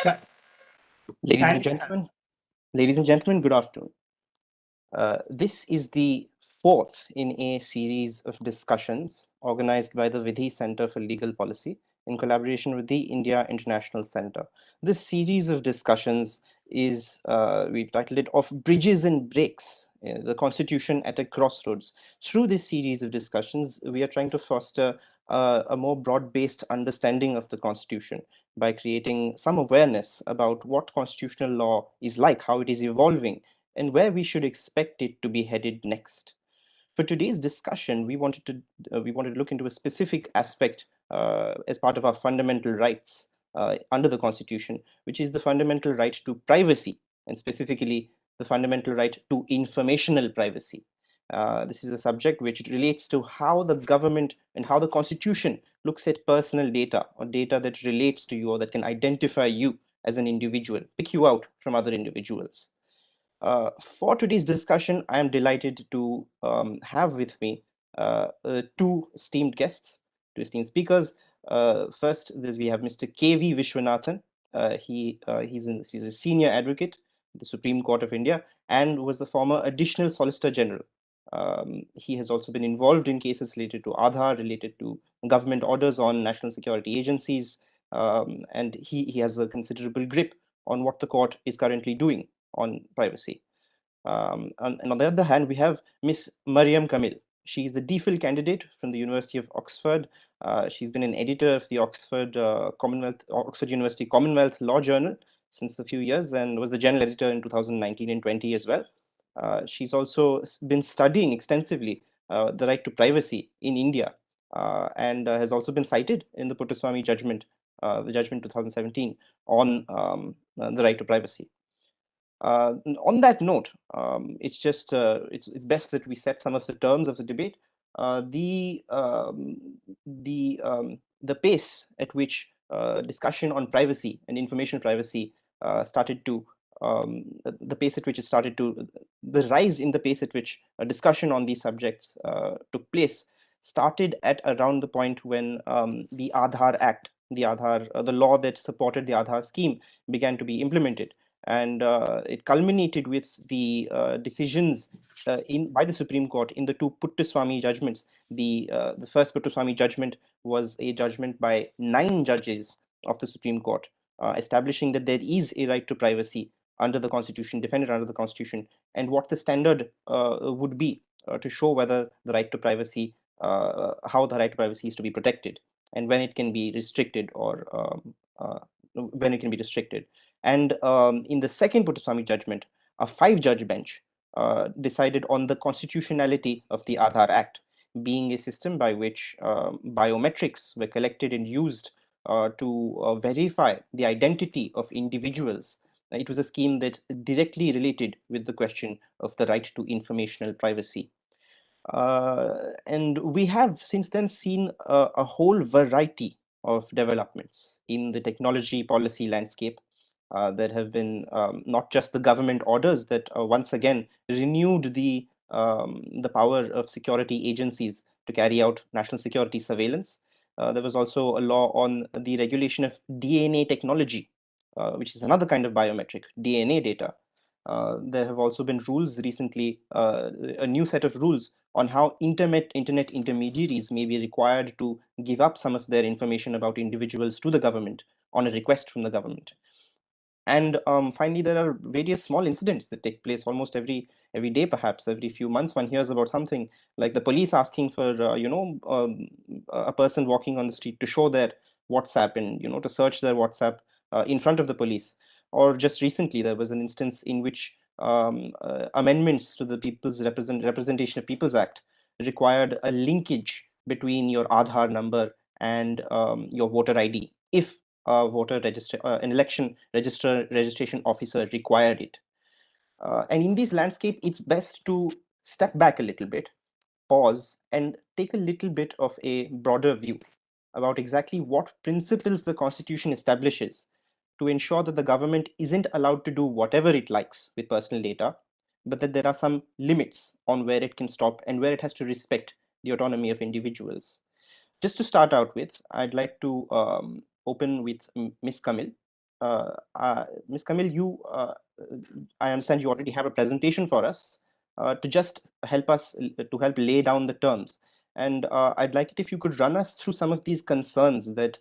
Ca- Ladies and Can gentlemen, ladies and gentlemen, good afternoon. This is the fourth in a series of discussions organized by the Vidhi Center for Legal Policy in collaboration with the India International Center. This series of discussions is, we titled it, Of Bridges and Breaks, the Constitution at a Crossroads. Through this series of discussions, we are trying to foster a more broad-based understanding of the Constitution by creating some awareness about what constitutional law is like, how it is evolving, and where we should expect it to be headed next. For today's discussion, we wanted to look into a specific aspect as part of our fundamental rights under the Constitution, which is the fundamental right to privacy, and specifically the fundamental right to informational privacy. This is a subject which relates to how the government and how the Constitution looks at personal data or data that relates to you or that can identify you as an individual, pick you out from other individuals. For today's discussion, I am delighted to have with me two esteemed guests, two esteemed speakers. First, we have Mr. K.V. Vishwanathan. He's a senior advocate at the Supreme Court of India and was the former Additional Solicitor General. He has also been involved in cases related to Aadhaar, related to government orders on national security agencies, and he has a considerable grip on what the court is currently doing on privacy. And on the other hand, we have Miss Mariam Kamil. She is the DPhil candidate from the University of Oxford. She's been an editor of the Oxford University Commonwealth Law Journal since a few years and was the general editor in 2019 and 20 as well. She's also been studying extensively the right to privacy in India and has also been cited in the Puttaswamy judgment, the judgment 2017 on the right to privacy. On that note, it's best that we set some of the terms of the debate. The pace at which discussion on privacy and information privacy started to the pace at which it started to the rise in the pace at which a discussion on these subjects took place started at around the point when the Aadhaar Act, the law that supported the Aadhaar scheme, began to be implemented, and it culminated with the decisions in by the Supreme Court in the two Puttaswamy judgments. The first Puttaswamy judgment was a judgment by 9 judges of the Supreme Court, establishing that there is a right to privacy under the Constitution, defended under the Constitution, and what the standard would be to show whether the right to privacy, how the right to privacy is to be protected, and when it can be restricted or when it can be restricted. And in the second Puttaswamy judgment, a 5 judge bench decided on the constitutionality of the Aadhaar Act, being a system by which biometrics were collected and used to verify the identity of individuals. It was a scheme that directly related with the question of the right to informational privacy. And we have since then seen a whole variety of developments in the technology policy landscape. There have been not just the government orders that once again renewed the power of security agencies to carry out national security surveillance. There was also a law on the regulation of DNA technology, which is another kind of biometric DNA data. There have also been rules recently, a new set of rules on how internet intermediaries may be required to give up some of their information about individuals to the government on a request from the government. And finally, there are various small incidents that take place almost every day, perhaps every few months. One hears about something like the police asking for a person walking on the street to show their WhatsApp and to search their WhatsApp in front of the police. Or just recently, there was an instance in which amendments to the Representation of Peoples Act required a linkage between your Aadhaar number and your voter ID if an election registration officer required it. And in this landscape, it's best to step back a little bit, pause, and take a little bit of a broader view about exactly what principles the Constitution establishes to ensure that the government isn't allowed to do whatever it likes with personal data, but that there are some limits on where it can stop and where it has to respect the autonomy of individuals. Just to start out with, I'd like to open with Ms. Kamil. Ms. Camille, I understand you already have a presentation for us to just help us to help lay down the terms. And I'd like it if you could run us through some of these concerns that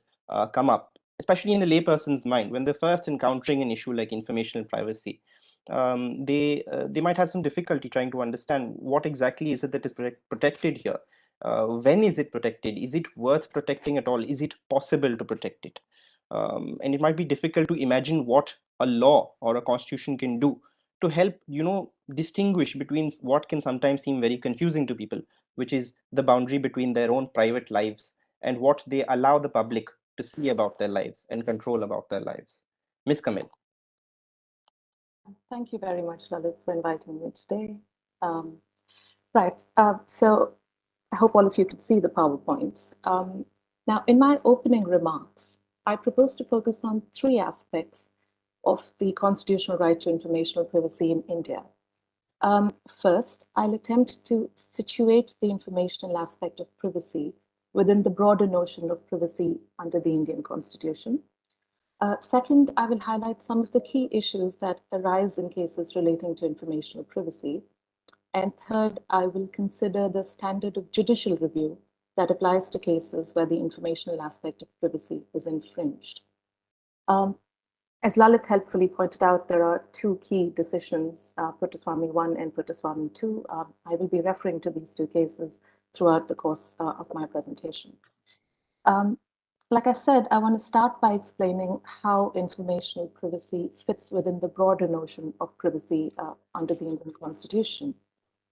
come up, especially in a layperson's mind when they're first encountering an issue like informational privacy. They might have some difficulty trying to understand what exactly is it that is protected here. When is it protected? Is it worth protecting at all? Is it possible to protect it? And it might be difficult to imagine what a law or a constitution can do to help distinguish between what can sometimes seem very confusing to people, which is the boundary between their own private lives and what they allow the public to see about their lives and control about their lives. Miss Kamil. Thank you very much, Lalit, for inviting me today. Right, so I hope all of you could see the PowerPoints. Now, in my opening remarks, I propose to focus on three aspects of the constitutional right to informational privacy in India. First, I'll attempt to situate the informational aspect of privacy within the broader notion of privacy under the Indian Constitution. Second, I will highlight some of the key issues that arise in cases relating to informational privacy. And third, I will consider the standard of judicial review that applies to cases where the informational aspect of privacy is infringed. As Lalit helpfully pointed out, there are two key decisions, Puttaswamy 1 and Puttaswamy 2. I will be referring to these two cases throughout the course of my presentation. Like I said, I want to start by explaining how informational privacy fits within the broader notion of privacy under the Indian Constitution.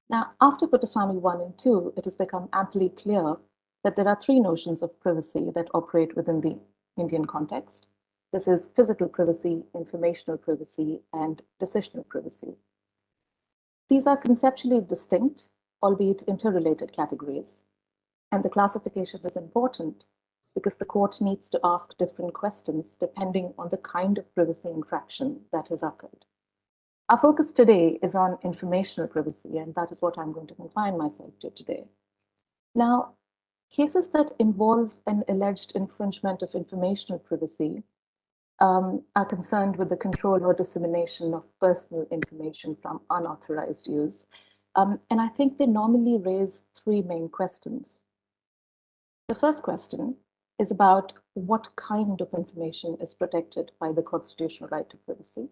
Now, after Puttaswamy 1 and 2, it has become amply clear that there are three notions of privacy that operate within the Indian context. This is physical privacy, informational privacy, and decisional privacy. These are conceptually distinct, albeit interrelated categories. And the classification is important because the court needs to ask different questions depending on the kind of privacy infraction that has occurred. Our focus today is on informational privacy, and that is what I'm going to confine myself to today. Now, cases that involve an alleged infringement of informational privacy are concerned with the control or dissemination of personal information from unauthorized use. And I think they normally raise three main questions. The first question is about what kind of information is protected by the constitutional right to privacy.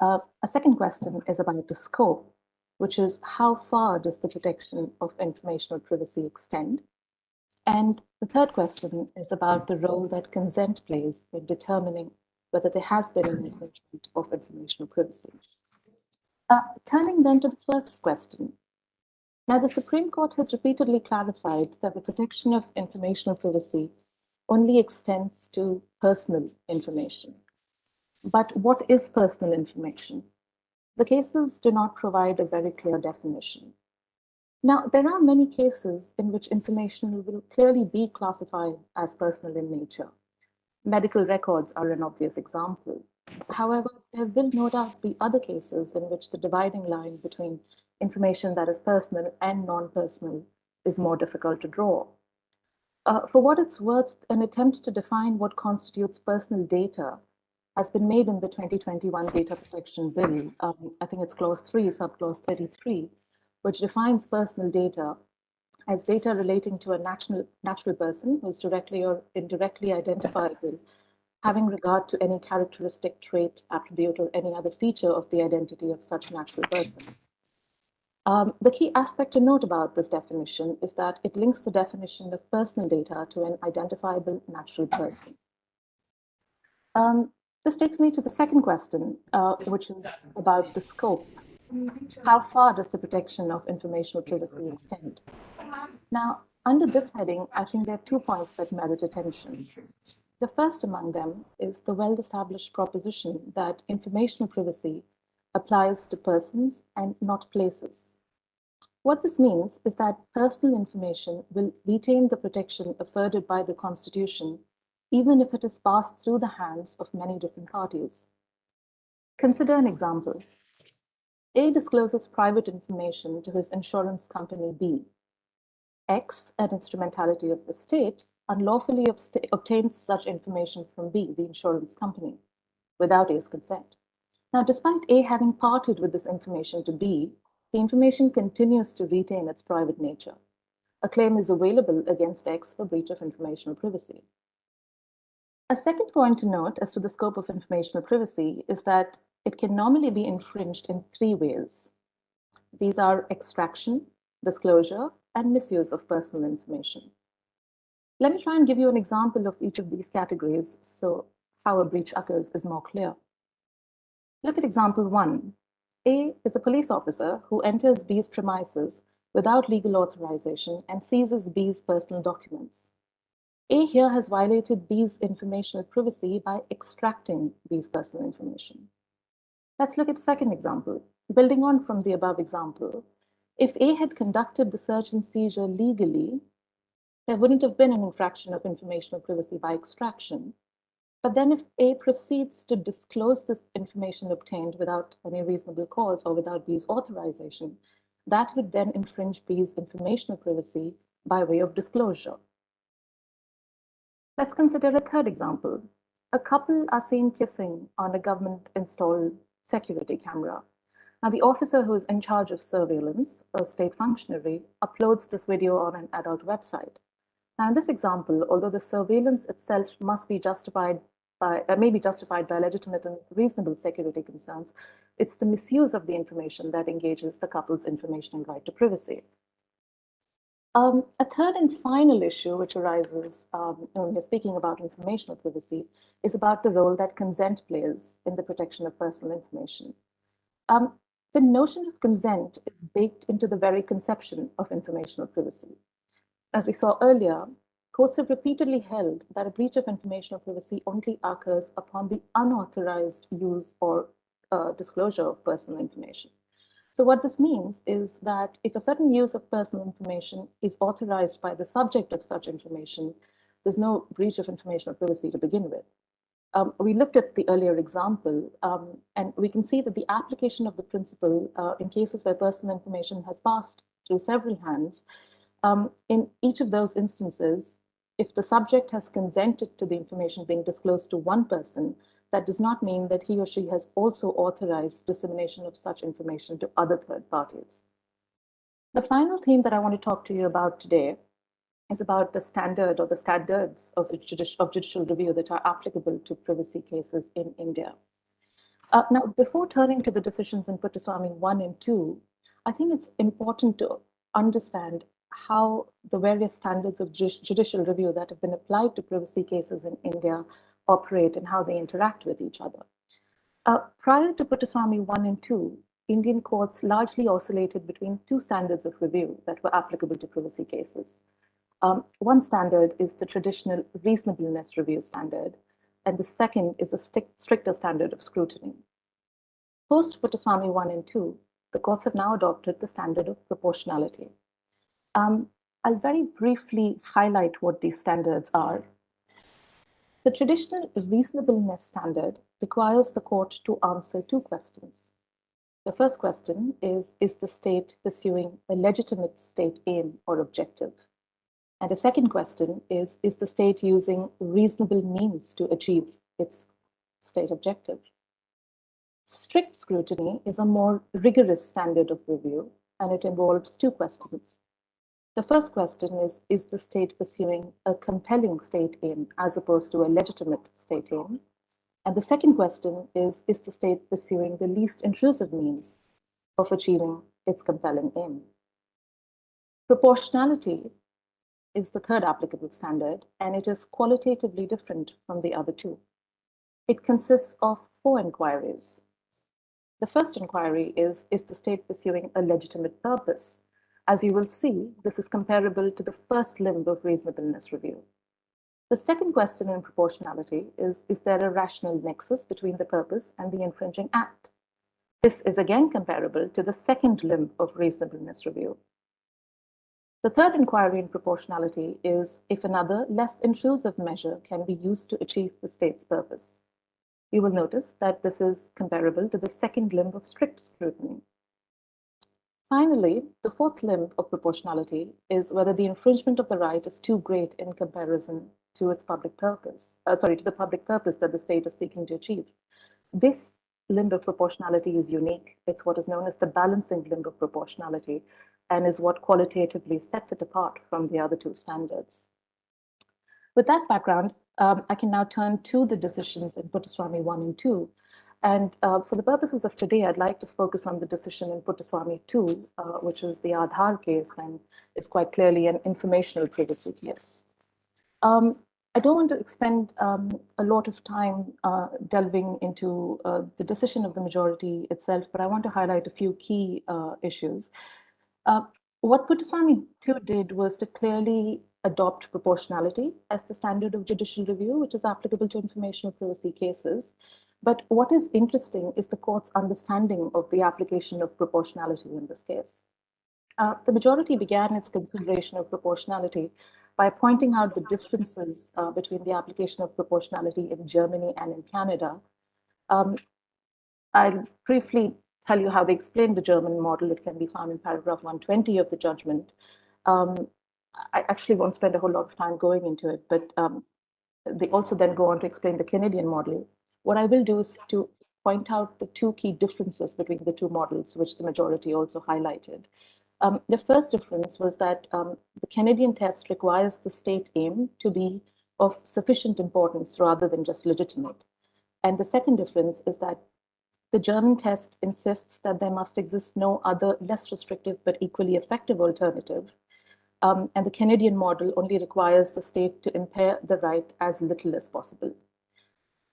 A second question is about the scope, which is how far does the protection of informational privacy extend? And the third question is about the role that consent plays in determining whether there has been an infringement of informational privacy. Turning then to the first question. Now, the Supreme Court has repeatedly clarified that the protection of informational privacy only extends to personal information. But what is personal information? The cases do not provide a very clear definition. Now, there are many cases in which information will clearly be classified as personal in nature. Medical records are an obvious example. However, there will no doubt be other cases in which the dividing line between information that is personal and non-personal is more difficult to draw. For what it's worth, an attempt to define what constitutes personal data has been made in the 2021 Data Protection Bill. I think it's Clause 3, Subclause 33, which defines personal data as data relating to a natural person who is directly or indirectly identifiable, having regard to any characteristic, trait, attribute, or any other feature of the identity of such natural person. The key aspect to note about this definition is that it links the definition of personal data to an identifiable natural person. This takes me to the second question, which is about the scope. How far does the protection of informational privacy extend? Now, under this heading, I think there are 2 points that merit attention. The first among them is the well-established proposition that informational privacy applies to persons and not places. What this means is that personal information will retain the protection afforded by the Constitution, even if it is passed through the hands of many different parties. Consider an example. A discloses private information to his insurance company B. X, an instrumentality of the state, unlawfully obtains such information from B, the insurance company. without A's consent. Now, despite A having parted with this information to B, the information continues to retain its private nature. A claim is available against X for breach of informational privacy. A second point to note as to the scope of informational privacy is that it can normally be infringed in three ways. These are extraction, disclosure, and misuse of personal information. Let me try and give you an example of each of these categories so how a breach occurs is more clear. Look at example 1. A is a police officer who enters B's premises without legal authorization and seizes B's personal documents. A here has violated B's informational privacy by extracting B's personal information. Let's look at the second example. Building on from the above example, if A had conducted the search and seizure legally, there wouldn't have been an infraction of informational privacy by extraction. But then if A proceeds to disclose this information obtained without any reasonable cause or without B's authorization, that would then infringe B's informational privacy by way of disclosure. Let's consider a third example. A couple are seen kissing on a government-installed security camera. Now, the officer who is in charge of surveillance, a state functionary, uploads this video on an adult website. Now, in this example, although the surveillance itself must be may be justified by legitimate and reasonable security concerns, it's the misuse of the information that engages the couple's informational right to privacy. A third and final issue which arises when we're speaking about informational privacy is about the role that consent plays in the protection of personal information. The notion of consent is baked into the very conception of informational privacy. As we saw earlier, courts have repeatedly held that a breach of informational privacy only occurs upon the unauthorized use or disclosure of personal information. So what this means is that if a certain use of personal information is authorized by the subject of such information, there's no breach of informational privacy to begin with. We looked at the earlier example, and we can see that the application of the principle in cases where personal information has passed through several hands, in each of those instances, if the subject has consented to the information being disclosed to one person, that does not mean that he or she has also authorized dissemination of such information to other third parties. The final theme that I want to talk to you about today is about the standard or the standards of judicial review that are applicable to privacy cases in India. Now, before turning to the decisions in Puttaswamy 1 and 2, I think it's important to understand how the various standards of judicial review that have been applied to privacy cases in India operate and how they interact with each other. Prior to Puttaswamy 1 and 2, Indian courts largely oscillated between two standards of review that were applicable to privacy cases. One standard is the traditional reasonableness review standard, and the second is a stricter standard of scrutiny. Post Puttaswamy 1 and 2, the courts have now adopted the standard of proportionality. I'll very briefly highlight what these standards are. The traditional reasonableness standard requires the court to answer two questions. The first question is the state pursuing a legitimate state aim or objective? And the second question is the state using reasonable means to achieve its state objective? Strict scrutiny is a more rigorous standard of review, and it involves two questions. The first question is the state pursuing a compelling state aim as opposed to a legitimate state aim? And the second question is the state pursuing the least intrusive means of achieving its compelling aim? Proportionality is the third applicable standard, and it is qualitatively different from the other two. It consists of four inquiries. The first inquiry is the state pursuing a legitimate purpose? As you will see, this is comparable to the first limb of reasonableness review. The second question in proportionality is there a rational nexus between the purpose and the infringing act? This is again comparable to the second limb of reasonableness review. The third inquiry in proportionality is if another, less intrusive measure can be used to achieve the state's purpose. You will notice that this is comparable to the second limb of strict scrutiny. Finally, the fourth limb of proportionality is whether the infringement of the right is too great in comparison to its public purpose, to the public purpose that the state is seeking to achieve. This limb of proportionality is unique. It's what is known as the balancing limb of proportionality and is what qualitatively sets it apart from the other two standards. With that background, I can now turn to the decisions in Puttaswamy 1 and 2. And for the purposes of today, I'd like to focus on the decision in Puttaswamy 2, which is the Aadhaar case and is quite clearly an informational privacy case. I don't want to expend a lot of time delving into the decision of the majority itself, but I want to highlight a few key issues. What Puttaswamy 2 did was to clearly adopt proportionality as the standard of judicial review, which is applicable to informational privacy cases. But what is interesting is the court's understanding of the application of proportionality in this case. The majority began its consideration of proportionality by pointing out the differences between the application of proportionality in Germany and in Canada. I'll briefly tell you how they explained the German model. It can be found in paragraph 120 of the judgment. I actually won't spend a whole lot of time going into it, but they also then go on to explain the Canadian model. What I will do is to point out the two key differences between the two models, which the majority also highlighted. The first difference was that the Canadian test requires the state aim to be of sufficient importance rather than just legitimate. And the second difference is that the German test insists that there must exist no other less restrictive but equally effective alternative. And the Canadian model only requires the state to impair the right as little as possible.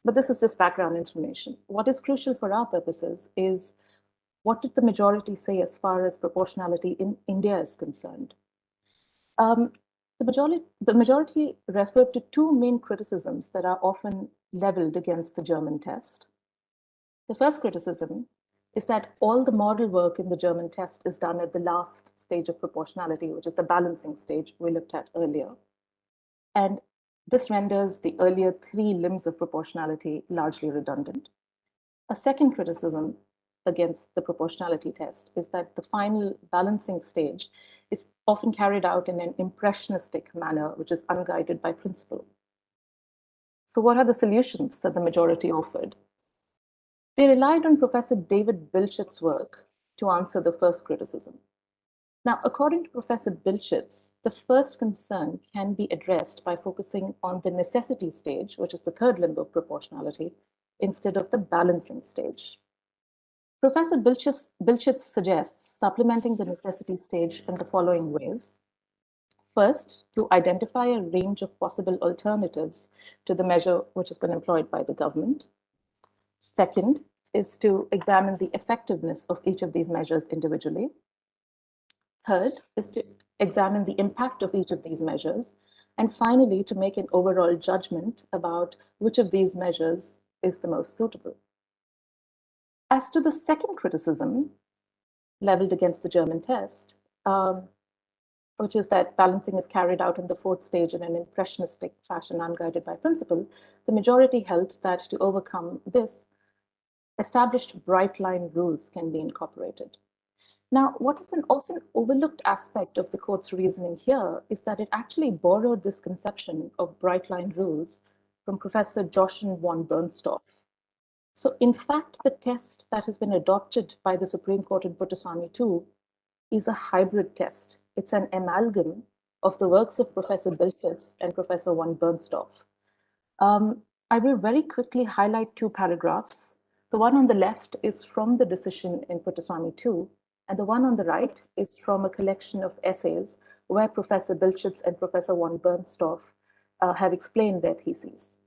But this is just background information. What is crucial for our purposes is what did the majority say as far as proportionality in India is concerned? The majority referred to two main criticisms that are often leveled against the German test. The first criticism is that all the model work in the German test is done at the last stage of proportionality, which is the balancing stage we looked at earlier. And this renders the earlier three limbs of proportionality largely redundant. A second criticism against the proportionality test is that the final balancing stage is often carried out in an impressionistic manner, which is unguided by principle. So what are the solutions that the majority offered? They relied on Professor David Bilchett's work to answer the first criticism. Now, according to Professor Bilchetz, the first concern can be addressed by focusing on the necessity stage, which is the third limb of proportionality, instead of the balancing stage. Professor Bilchetz suggests supplementing the necessity stage in the following ways. First, to identify a range of possible alternatives to the measure which has been employed by the government. Second is to examine the effectiveness of each of these measures individually. Third is to examine the impact of each of these measures. And finally, to make an overall judgment about which of these measures is the most suitable. As to the second criticism leveled against the German test, which is that balancing is carried out in the fourth stage in an impressionistic fashion unguided by principle, the majority held that to overcome this, established bright line rules can be incorporated. Now, what is an often overlooked aspect of the court's reasoning here is that it actually borrowed this conception of bright line rules from Professor Jochen von Bernstorff. So in fact, the test that has been adopted by the Supreme Court in Puttaswamy 2 is a hybrid test. It's an amalgam of the works of Professor Bilchetz and Professor von Bernstorff. I will very quickly highlight two paragraphs. The one on the left is from the decision in Puttaswamy 2, and the one on the right is from a collection of essays where Professor Bilchetz and Professor von Bernstorff have explained their theses.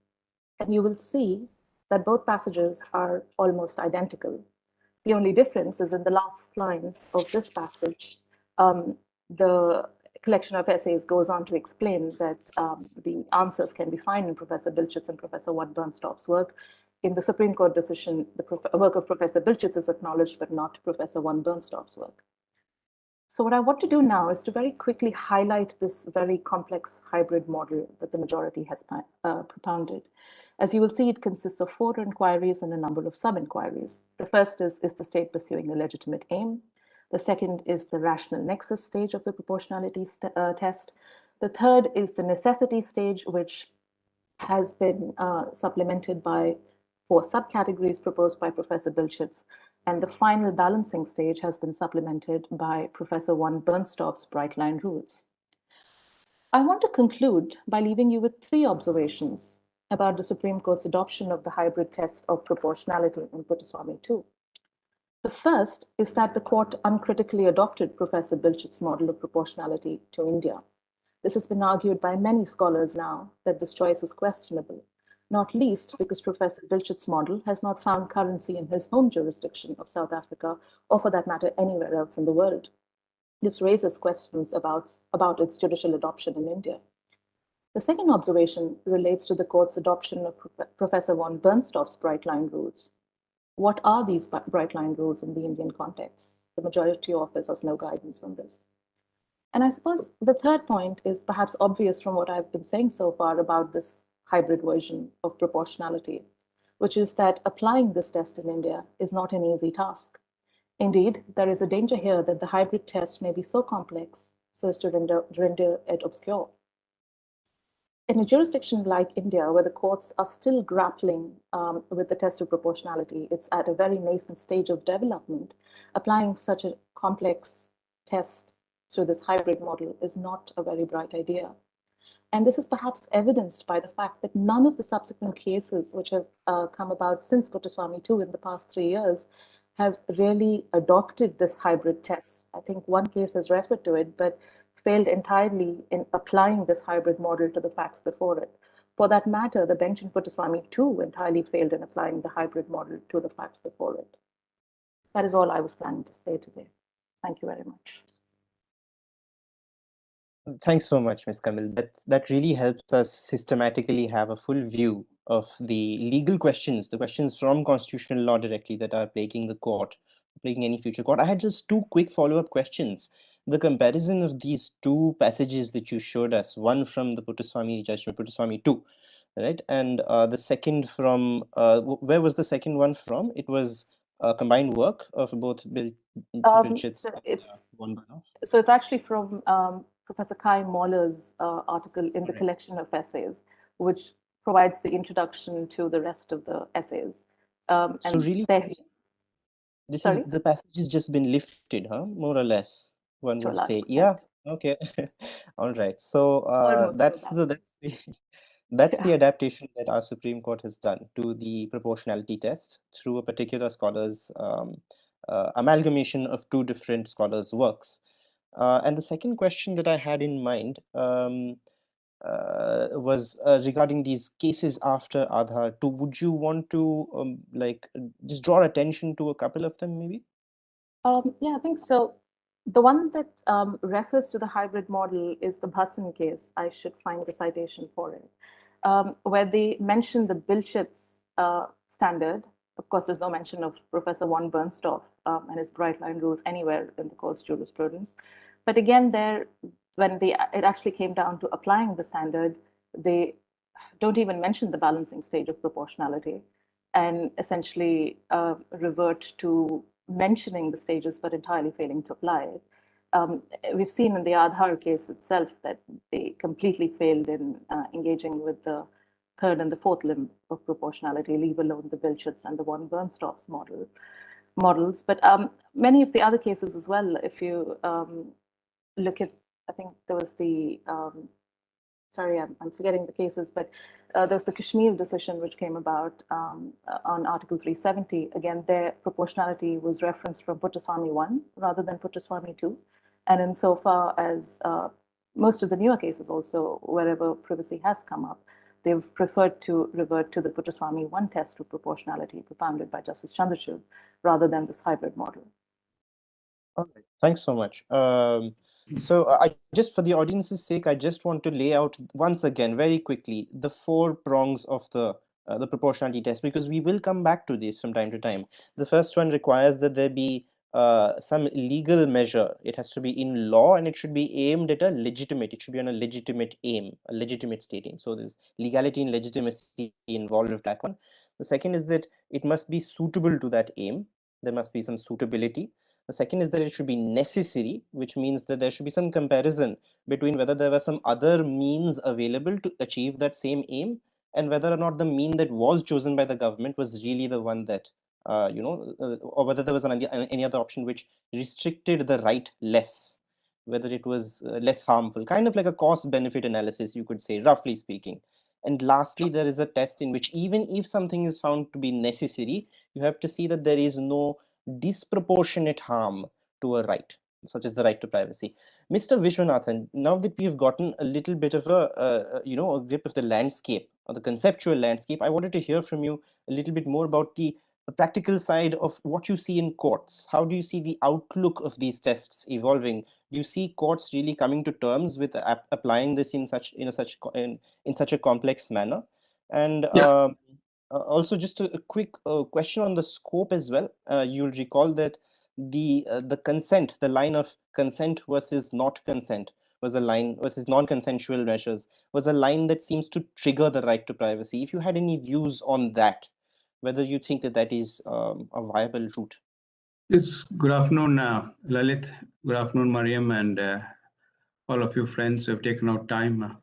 And you will see that both passages are almost identical. The only difference is in the last lines of this passage, the collection of essays goes on to explain that the answers can be found in Professor Bilchetz and Professor von Bernstorff's work. In the Supreme Court decision, the work of Professor Bilchetz is acknowledged, but not Professor von Bernstorff's work. So what I want to do now is to very quickly highlight this very complex hybrid model that the majority has propounded. As you will see, it consists of 4 inquiries and a number of sub-inquiries. The first is the state pursuing a legitimate aim? The second is the rational nexus stage of the proportionality test. The third is the necessity stage, which has been supplemented by 4 subcategories proposed by Professor Bilchitz, and the final balancing stage has been supplemented by Professor von Bernstoff's bright line rules. I want to conclude by leaving you with 3 observations about the Supreme Court's adoption of the hybrid test of proportionality in Puttaswamy 2. The first is that the court uncritically adopted Professor Bilchitz's model of proportionality to India. This has been argued by many scholars now that this choice is questionable, not least because Professor Bilchitz's model has not found currency in his home jurisdiction of South Africa, or for that matter, anywhere else in the world. This raises questions about its judicial adoption in India. The second observation relates to the court's adoption of Professor von Bernstoff's bright line rules. What are these bright line rules in the Indian context? The majority offers us no guidance on this. And I suppose the third point is perhaps obvious from what I've been saying so far about this hybrid version of proportionality, which is that applying this test in India is not an easy task. Indeed, there is a danger here that the hybrid test may be so complex so as to render it obscure. In a jurisdiction like India, where the courts are still grappling with the test of proportionality, it's at a very nascent stage of development. Applying such a complex test through this hybrid model is not a very bright idea. And this is perhaps evidenced by the fact that none of the subsequent cases which have come about since Puttaswamy 2 in the past 3 years have really adopted this hybrid test. I think one case has referred to it, but failed entirely in applying this hybrid model to the facts before it. For that matter, the bench in Puttaswamy 2 entirely failed in applying the hybrid model to the facts before it. That is all I was planning to say today. Thank you very much. Thanks so much, Ms. Kamil. That really helps us systematically have a full view of the legal questions, the questions from constitutional law directly that are plaguing the court, plaguing any future court. I had just 2 quick follow-up questions. The comparison of these 2 passages that you showed us, one from the Puttaswamy judgment, Puttaswamy 2, right? And the second from, where was the second one from? It was a combined work of both Bilchitz So and von Bernhoff. so it's actually from Professor Kai Moller's article in the Right. collection of essays, which provides the introduction to the rest of the essays. So And really, there, this is sorry, the passage has just been lifted, huh? More or less, one to a would large say. Yeah. extent, Okay. All right. So almost to that's that. the that's Yeah. the adaptation that our Supreme Court has done to the proportionality test through a particular scholar's amalgamation of 2 different scholars' works. And the second question that I had in mind was regarding these cases after Aadhaar 2. Would you want to just draw attention to a couple of them, maybe? Yeah, I think so. The one that refers to the hybrid model is the Bhasan case. I should find the citation for it, where they mention the Bilchitz standard. Of course, there's no mention of Professor von Bernstoff and his bright line rules anywhere in the court's jurisprudence. But again, there, when it actually came down to applying the standard, they don't even mention the balancing stage of proportionality and essentially revert to mentioning the stages but entirely failing to apply it. We've seen in the Aadhaar case itself that they completely failed in engaging with the third and the fourth limb of proportionality, leave alone the Bilchitz and the von Bernstoff's models. But many of the other cases as well, if you look at, I think there was the sorry, I'm forgetting the cases, but there's the Kashmir decision which came about on Article 370. Again, their proportionality was referenced from Puttaswamy 1 rather than Puttaswamy 2. And insofar as most of the newer cases also, wherever privacy has come up, they've preferred to revert to the Puttaswamy 1 test of proportionality propounded by Justice Chandrachud rather than this hybrid model. All right. Thanks so much. So I just, for the audience's sake, I just want to lay out once again, very quickly, the 4 prongs of the proportionality test, because we will come back to this from time to time. The first one requires that there be some legal measure. It has to be in law, and it should be aimed at a legitimate. It should be on a legitimate aim, a legitimate state aim. So there's legality and legitimacy involved with that one. The second is that it must be suitable to that aim. There must be some suitability. The second is that it should be necessary, which means that there should be some comparison between whether there were some other means available to achieve that same aim and whether or not the mean that was chosen by the government was really the one that, or whether there was any other option which restricted the right less, whether it was less harmful, kind of like a cost benefit analysis, you could say, roughly speaking. And lastly, there is a test in which even if something is found to be necessary, you have to see that there is no disproportionate harm to a right, such as the right to privacy. Mr. Vishwanathan, now that we've gotten a little bit of a grip of the landscape or the conceptual landscape, I wanted to hear from you a little bit more about the practical side of what you see in courts. How do you see the outlook of these tests evolving? Do you see courts really coming to terms with applying this in such a complex manner? And Yeah, also, just a quick question on the scope as well. You'll recall that the consent, the line of consent versus not consent, was a line versus non-consensual measures, was a line that seems to trigger the right to privacy. If you had any views on that, whether you think that that is a viable route. it's good afternoon, Lalit. Good afternoon, Mariam, and all of you friends who have taken out time.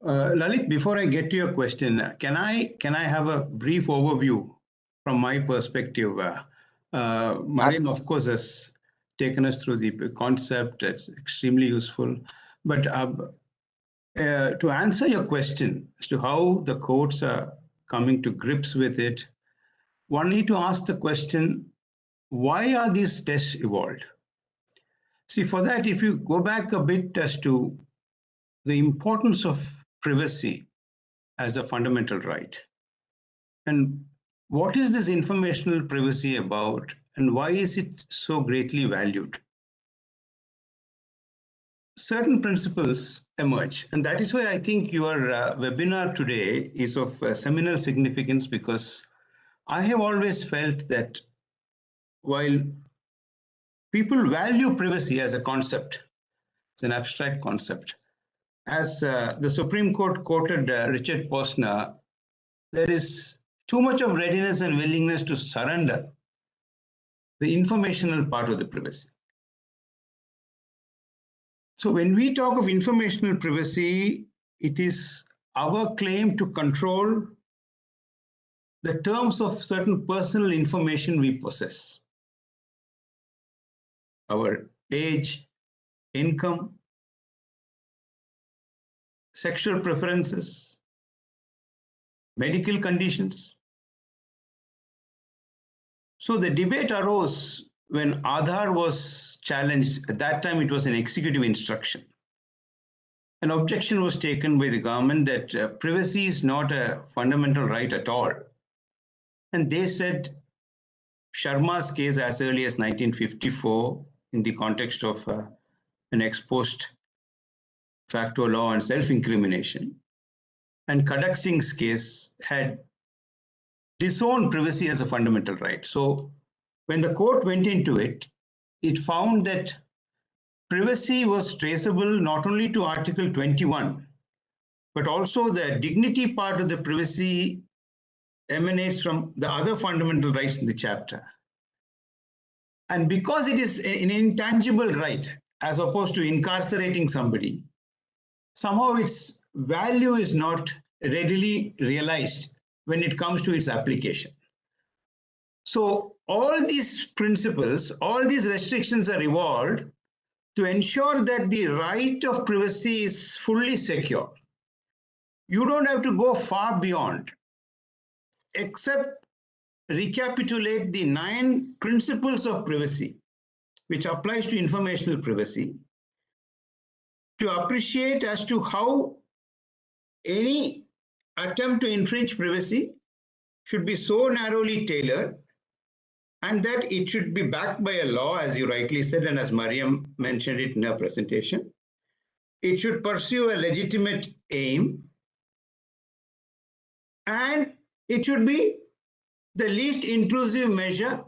Lalit, before I get to your question, can I have a brief overview from my perspective? Mariam, of course, has taken us through the concept. It's extremely useful. But to answer your question as to how the courts are coming to grips with it, one need to ask the question, why are these tests evolved? See, for that, if you go back a bit as to the importance of privacy as a fundamental right, and what is this informational privacy about, and why is it so greatly valued? Certain principles emerge, and that is why I think your webinar today is of seminal significance, because I have always felt that while people value privacy as a concept, it's an abstract concept. As the Supreme Court quoted Richard Posner, there is too much of readiness and willingness to surrender the informational part of the privacy. So when we talk of informational privacy, it is our claim to control the terms of certain personal information we possess. Our age, income, sexual preferences, medical conditions. So the debate arose when Aadhaar was challenged. At that time, it was an executive instruction. An objection was taken by the government that privacy is not a fundamental right at all. And they said Sharma's case as early as 1954, in the context of an ex post facto law and self-incrimination, and Kadak Singh's case had disowned privacy as a fundamental right. So when the court went into it, it found that privacy was traceable not only to Article 21, but also the dignity part of the privacy emanates from the other fundamental rights in the chapter. And because it is an intangible right, as opposed to incarcerating somebody, somehow its value is not readily realized when it comes to its application. So all these principles, all these restrictions are evolved to ensure that the right of privacy is fully secure. You don't have to go far beyond, except recapitulate the 9 principles of privacy, which applies to informational privacy, to appreciate as to how any attempt to infringe privacy should be so narrowly tailored, and that it should be backed by a law, as you rightly said, and as Mariam mentioned it in her presentation. It should pursue a legitimate aim, and it should be the least intrusive measure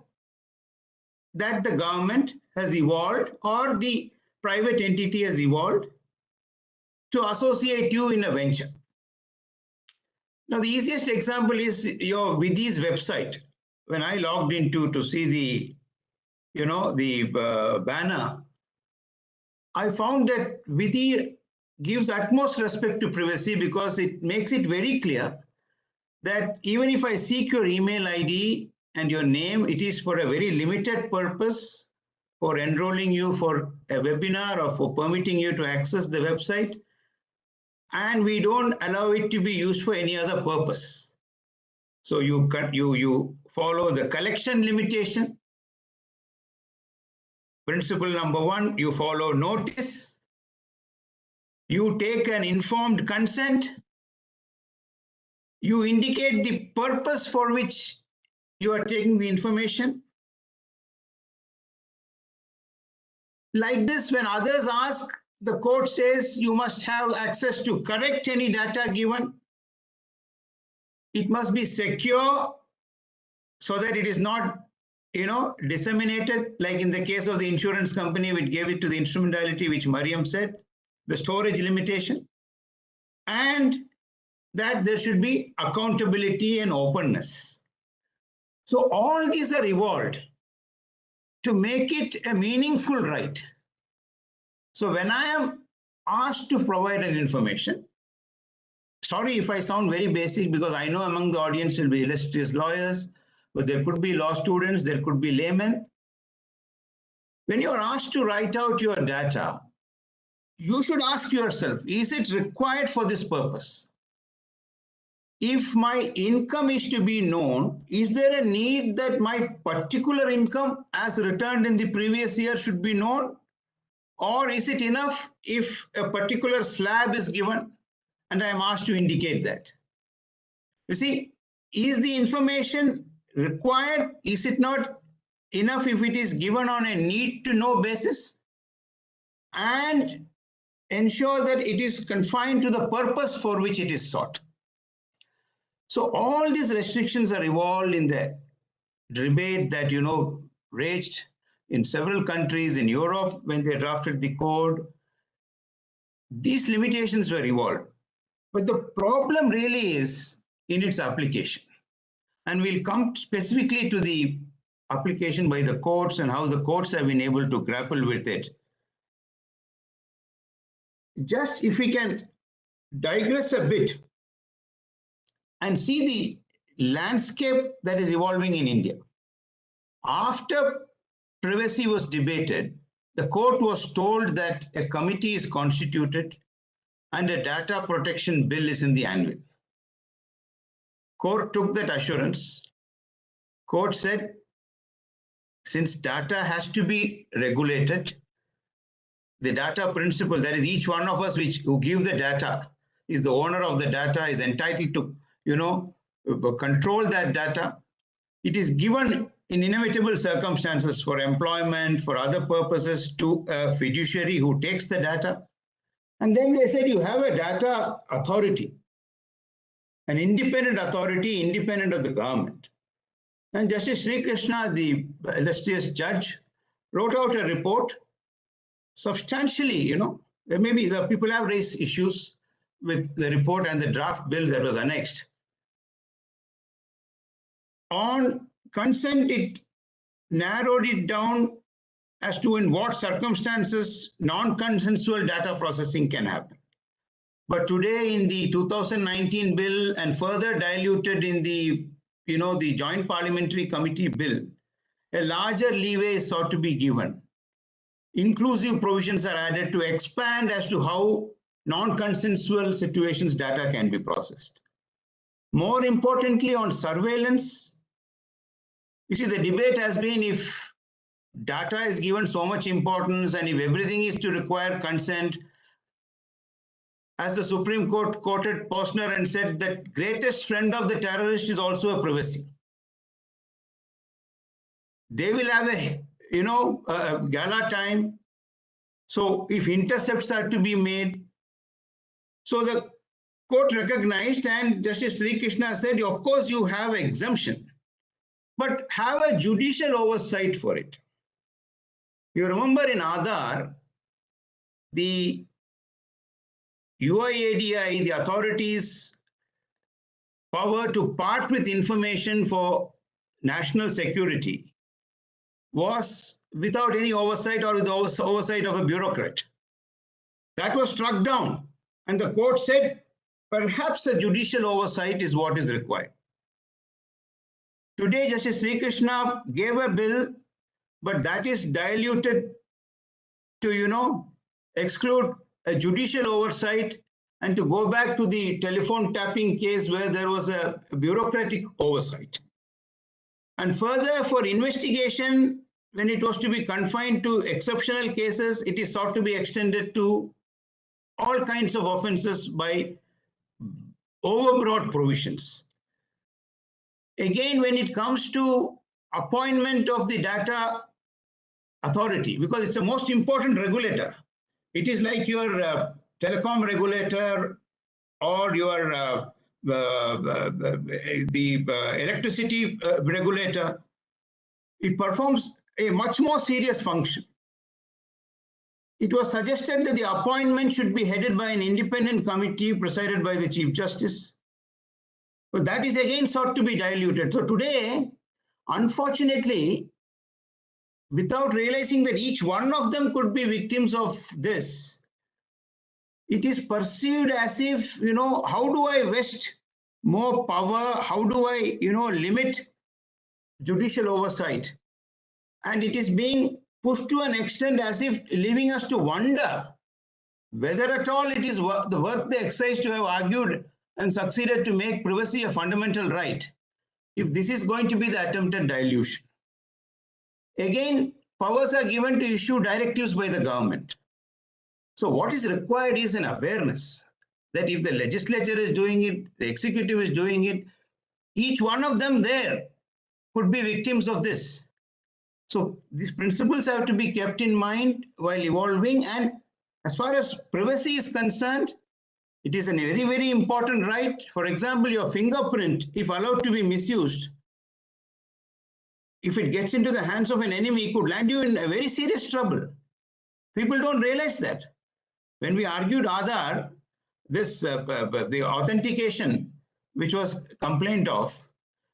that the government has evolved or the private entity has evolved to associate you in a venture. Now, the easiest example is your Vidhi's website. When I logged into to see the banner, I found that Vidhi gives utmost respect to privacy because it makes it very clear that even if I seek your email ID and your name, it is for a very limited purpose, for enrolling you for a webinar or for permitting you to access the website. And we don't allow it to be used for any other purpose. So you follow the collection limitation. Principle number 1, you follow notice. You take an informed consent. You indicate the purpose for which you are taking the information. Like this, when others ask, the court says you must have access to correct any data given. It must be secure so that it is not, disseminated, like in the case of the insurance company, which gave it to the instrumentality, which Mariam said, the storage limitation, and that there should be accountability and openness. So all these are evolved to make it a meaningful right. So when I am asked to provide an information, sorry if I sound very basic, because I know among the audience will be illustrious lawyers, but there could be law students, there could be laymen. When you're asked to write out your data, you should ask yourself, is it required for this purpose? If my income is to be known, is there a need that my particular income as returned in the previous year should be known? Or is it enough if a particular slab is given and I am asked to indicate that? You see, is the information required? Is it not enough if it is given on a need to know basis? And ensure that it is confined to the purpose for which it is sought. So all these restrictions are evolved in the debate that, raged in several countries in Europe when they drafted the code. These limitations were evolved. But the problem really is in its application. And we'll come specifically to the application by the courts and how the courts have been able to grapple with it. Just if we can digress a bit and see the landscape that is evolving in India. After privacy was debated, the court was told that a committee is constituted and a data protection bill is in the anvil. Court took that assurance. Court said, since data has to be regulated, the data principle, that is each one of us who give the data, is the owner of the data, is entitled to control that data. It is given in inevitable circumstances for employment, for other purposes, to a fiduciary who takes the data. And then they said you have a data authority, an independent authority, independent of the government. And Justice Sri Krishna, the illustrious judge, wrote out a report substantially, maybe the people have raised issues with the report and the draft bill that was annexed. On consent, it narrowed it down as to in what circumstances non-consensual data processing can happen. But today in the 2019 bill and further diluted in the, the Joint Parliamentary Committee bill, a larger leeway is sought to be given. Inclusive provisions are added to expand as to how non-consensual situations data can be processed. More importantly, on surveillance, you see, the debate has been if data is given so much importance and if everything is to require consent. As the Supreme Court quoted Posner and said that greatest friend of the terrorist is also a privacy. They will have a gala time. So if intercepts are to be made, so the court recognized, and Justice Sri Krishna said, of course you have exemption, but have a judicial oversight for it. You remember in Aadhaar, the UIADI, the authorities' power to part with information for national security was without any oversight or with the oversight of a bureaucrat. That was struck down. And the court said, perhaps a judicial oversight is what is required. Today, Justice Sri Krishna gave a bill, but that is diluted to, exclude a judicial oversight and to go back to the telephone tapping case where there was a bureaucratic oversight. And further, for investigation, when it was to be confined to exceptional cases, it is sought to be extended to all kinds of offenses by overbroad provisions. Again, when it comes to appointment of the data authority, because it's the most important regulator, it is like your telecom regulator or your the electricity regulator. It performs a much more serious function. It was suggested that the appointment should be headed by an independent committee presided by the Chief Justice. But that is again sought to be diluted. So today, unfortunately, without realizing that each one of them could be victims of this, it is perceived as if, how do I vest more power? How do I, limit judicial oversight? And it is being pushed to an extent as if leaving us to wonder whether at all it is worth the exercise to have argued and succeeded to make privacy a fundamental right, if this is going to be the attempted dilution. Again, powers are given to issue directives by the government. So what is required is an awareness that if the legislature is doing it, the executive is doing it, each one of them there could be victims of this. So these principles have to be kept in mind while evolving. And as far as privacy is concerned, it is a very, very important right. For example, your fingerprint, if allowed to be misused, if it gets into the hands of an enemy, it could land you in a very serious trouble. People don't realize that. When we argued Aadhaar, the authentication, which was complained of,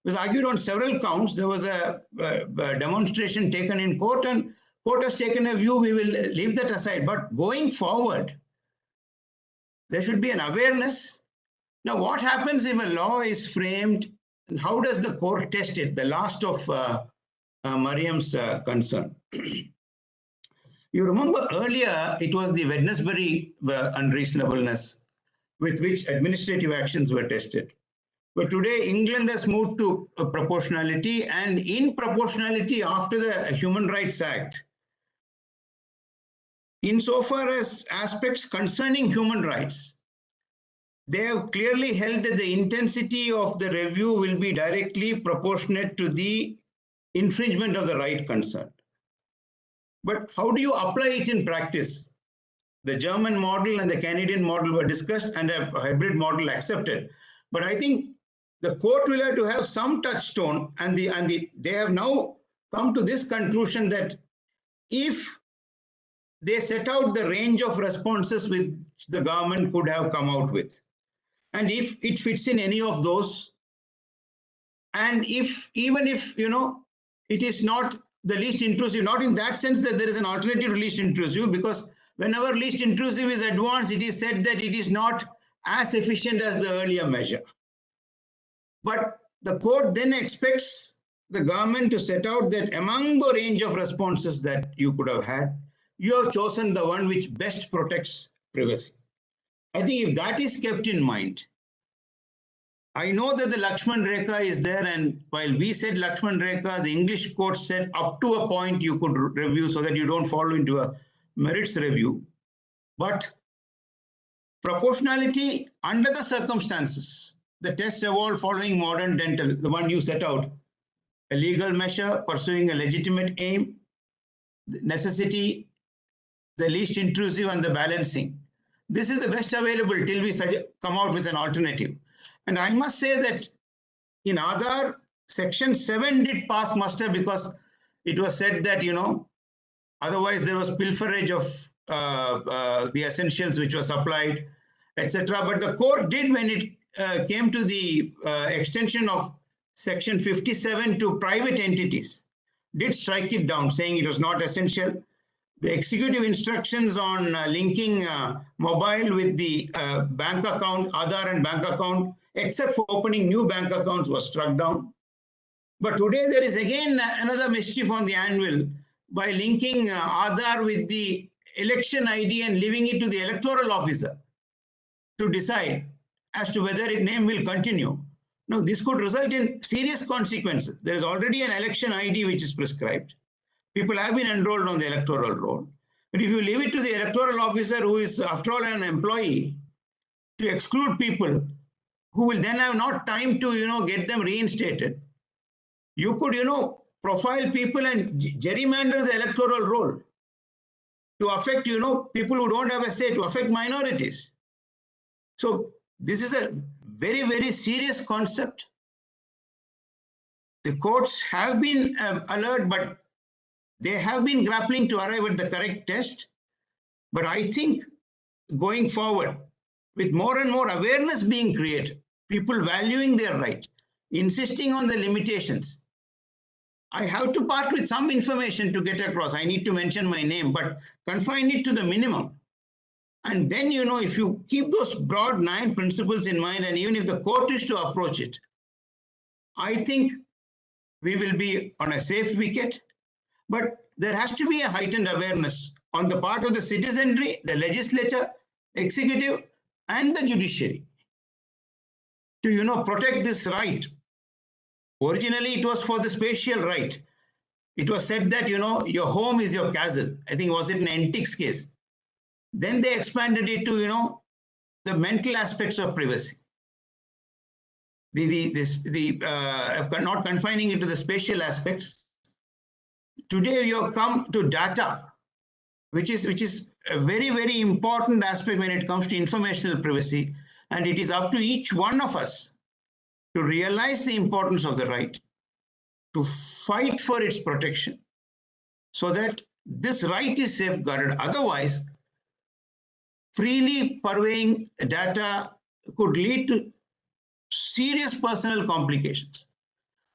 was argued on several counts. There was a demonstration taken in court, and court has taken a view, we will leave that aside. But going forward, there should be an awareness. Now, what happens if a law is framed, and how does the court test it? The last of Mariam's concern. You remember earlier, it was the Wednesbury unreasonableness with which administrative actions were tested. But today, England has moved to proportionality, and in proportionality after the Human Rights Act, insofar as aspects concerning human rights, they have clearly held that the intensity of the review will be directly proportionate to the infringement of the right concerned. But how do you apply it in practice? The German model and the Canadian model were discussed and a hybrid model accepted. But I think the court will have to have some touchstone, and they have now come to this conclusion that if they set out the range of responses which the government could have come out with, and if it fits in any of those, and even if it is not the least intrusive, not in that sense that there is an alternative to least intrusive, because whenever least intrusive is advanced, it is said that it is not as efficient as the earlier measure. But the court then expects the government to set out that among the range of responses that you could have had, you have chosen the one which best protects privacy. I think if that is kept in mind, I know that the Lakshman Rekha is there, and while we said Lakshman Rekha, the English court said up to a point you could review so that you don't fall into a merits review. But proportionality under the circumstances, the tests evolved following modern dental, the one you set out, a legal measure pursuing a legitimate aim, necessity, the least intrusive, and the balancing. This is the best available till we come out with an alternative. And I must say that in Aadhaar, section 7 did pass muster because it was said that, otherwise there was pilferage of the essentials which was supplied, etc. But the court did, when it came to the extension of section 57 to private entities, did strike it down, saying it was not essential. The executive instructions on linking mobile with the bank account, Aadhaar and bank account, except for opening new bank accounts, was struck down. But today there is again another mischief on the anvil by linking Aadhaar with the election ID and leaving it to the electoral officer to decide as to whether its name will continue. Now, this could result in serious consequences. There is already an election ID which is prescribed. People have been enrolled on the electoral roll. But if you leave it to the electoral officer, who is, after all, an employee, to exclude people who will then have not time to, get them reinstated, you could, profile people and gerrymander the electoral roll to affect, people who don't have a say, to affect minorities. So this is a very, very serious concept. The courts have been alert, but they have been grappling to arrive at the correct test. But I think going forward, with more and more awareness being created, people valuing their right, insisting on the limitations, I have to part with some information to get across. I need to mention my name, but confine it to the minimum. And then, if you keep those broad 9 principles in mind, and even if the court is to approach it, I think we will be on a safe wicket. But there has to be a heightened awareness on the part of the citizenry, the legislature, executive, and the judiciary to, protect this right. Originally, it was for the spatial right. It was said that, your home is your castle. I think was it an antiques case. Then they expanded it to, the mental aspects of privacy. Not confining it to the spatial aspects. Today, you have come to data, which is a very, very important aspect when it comes to informational privacy. And it is up to each one of us to realize the importance of the right, to fight for its protection, so that this right is safeguarded. Otherwise, freely purveying data could lead to serious personal complications.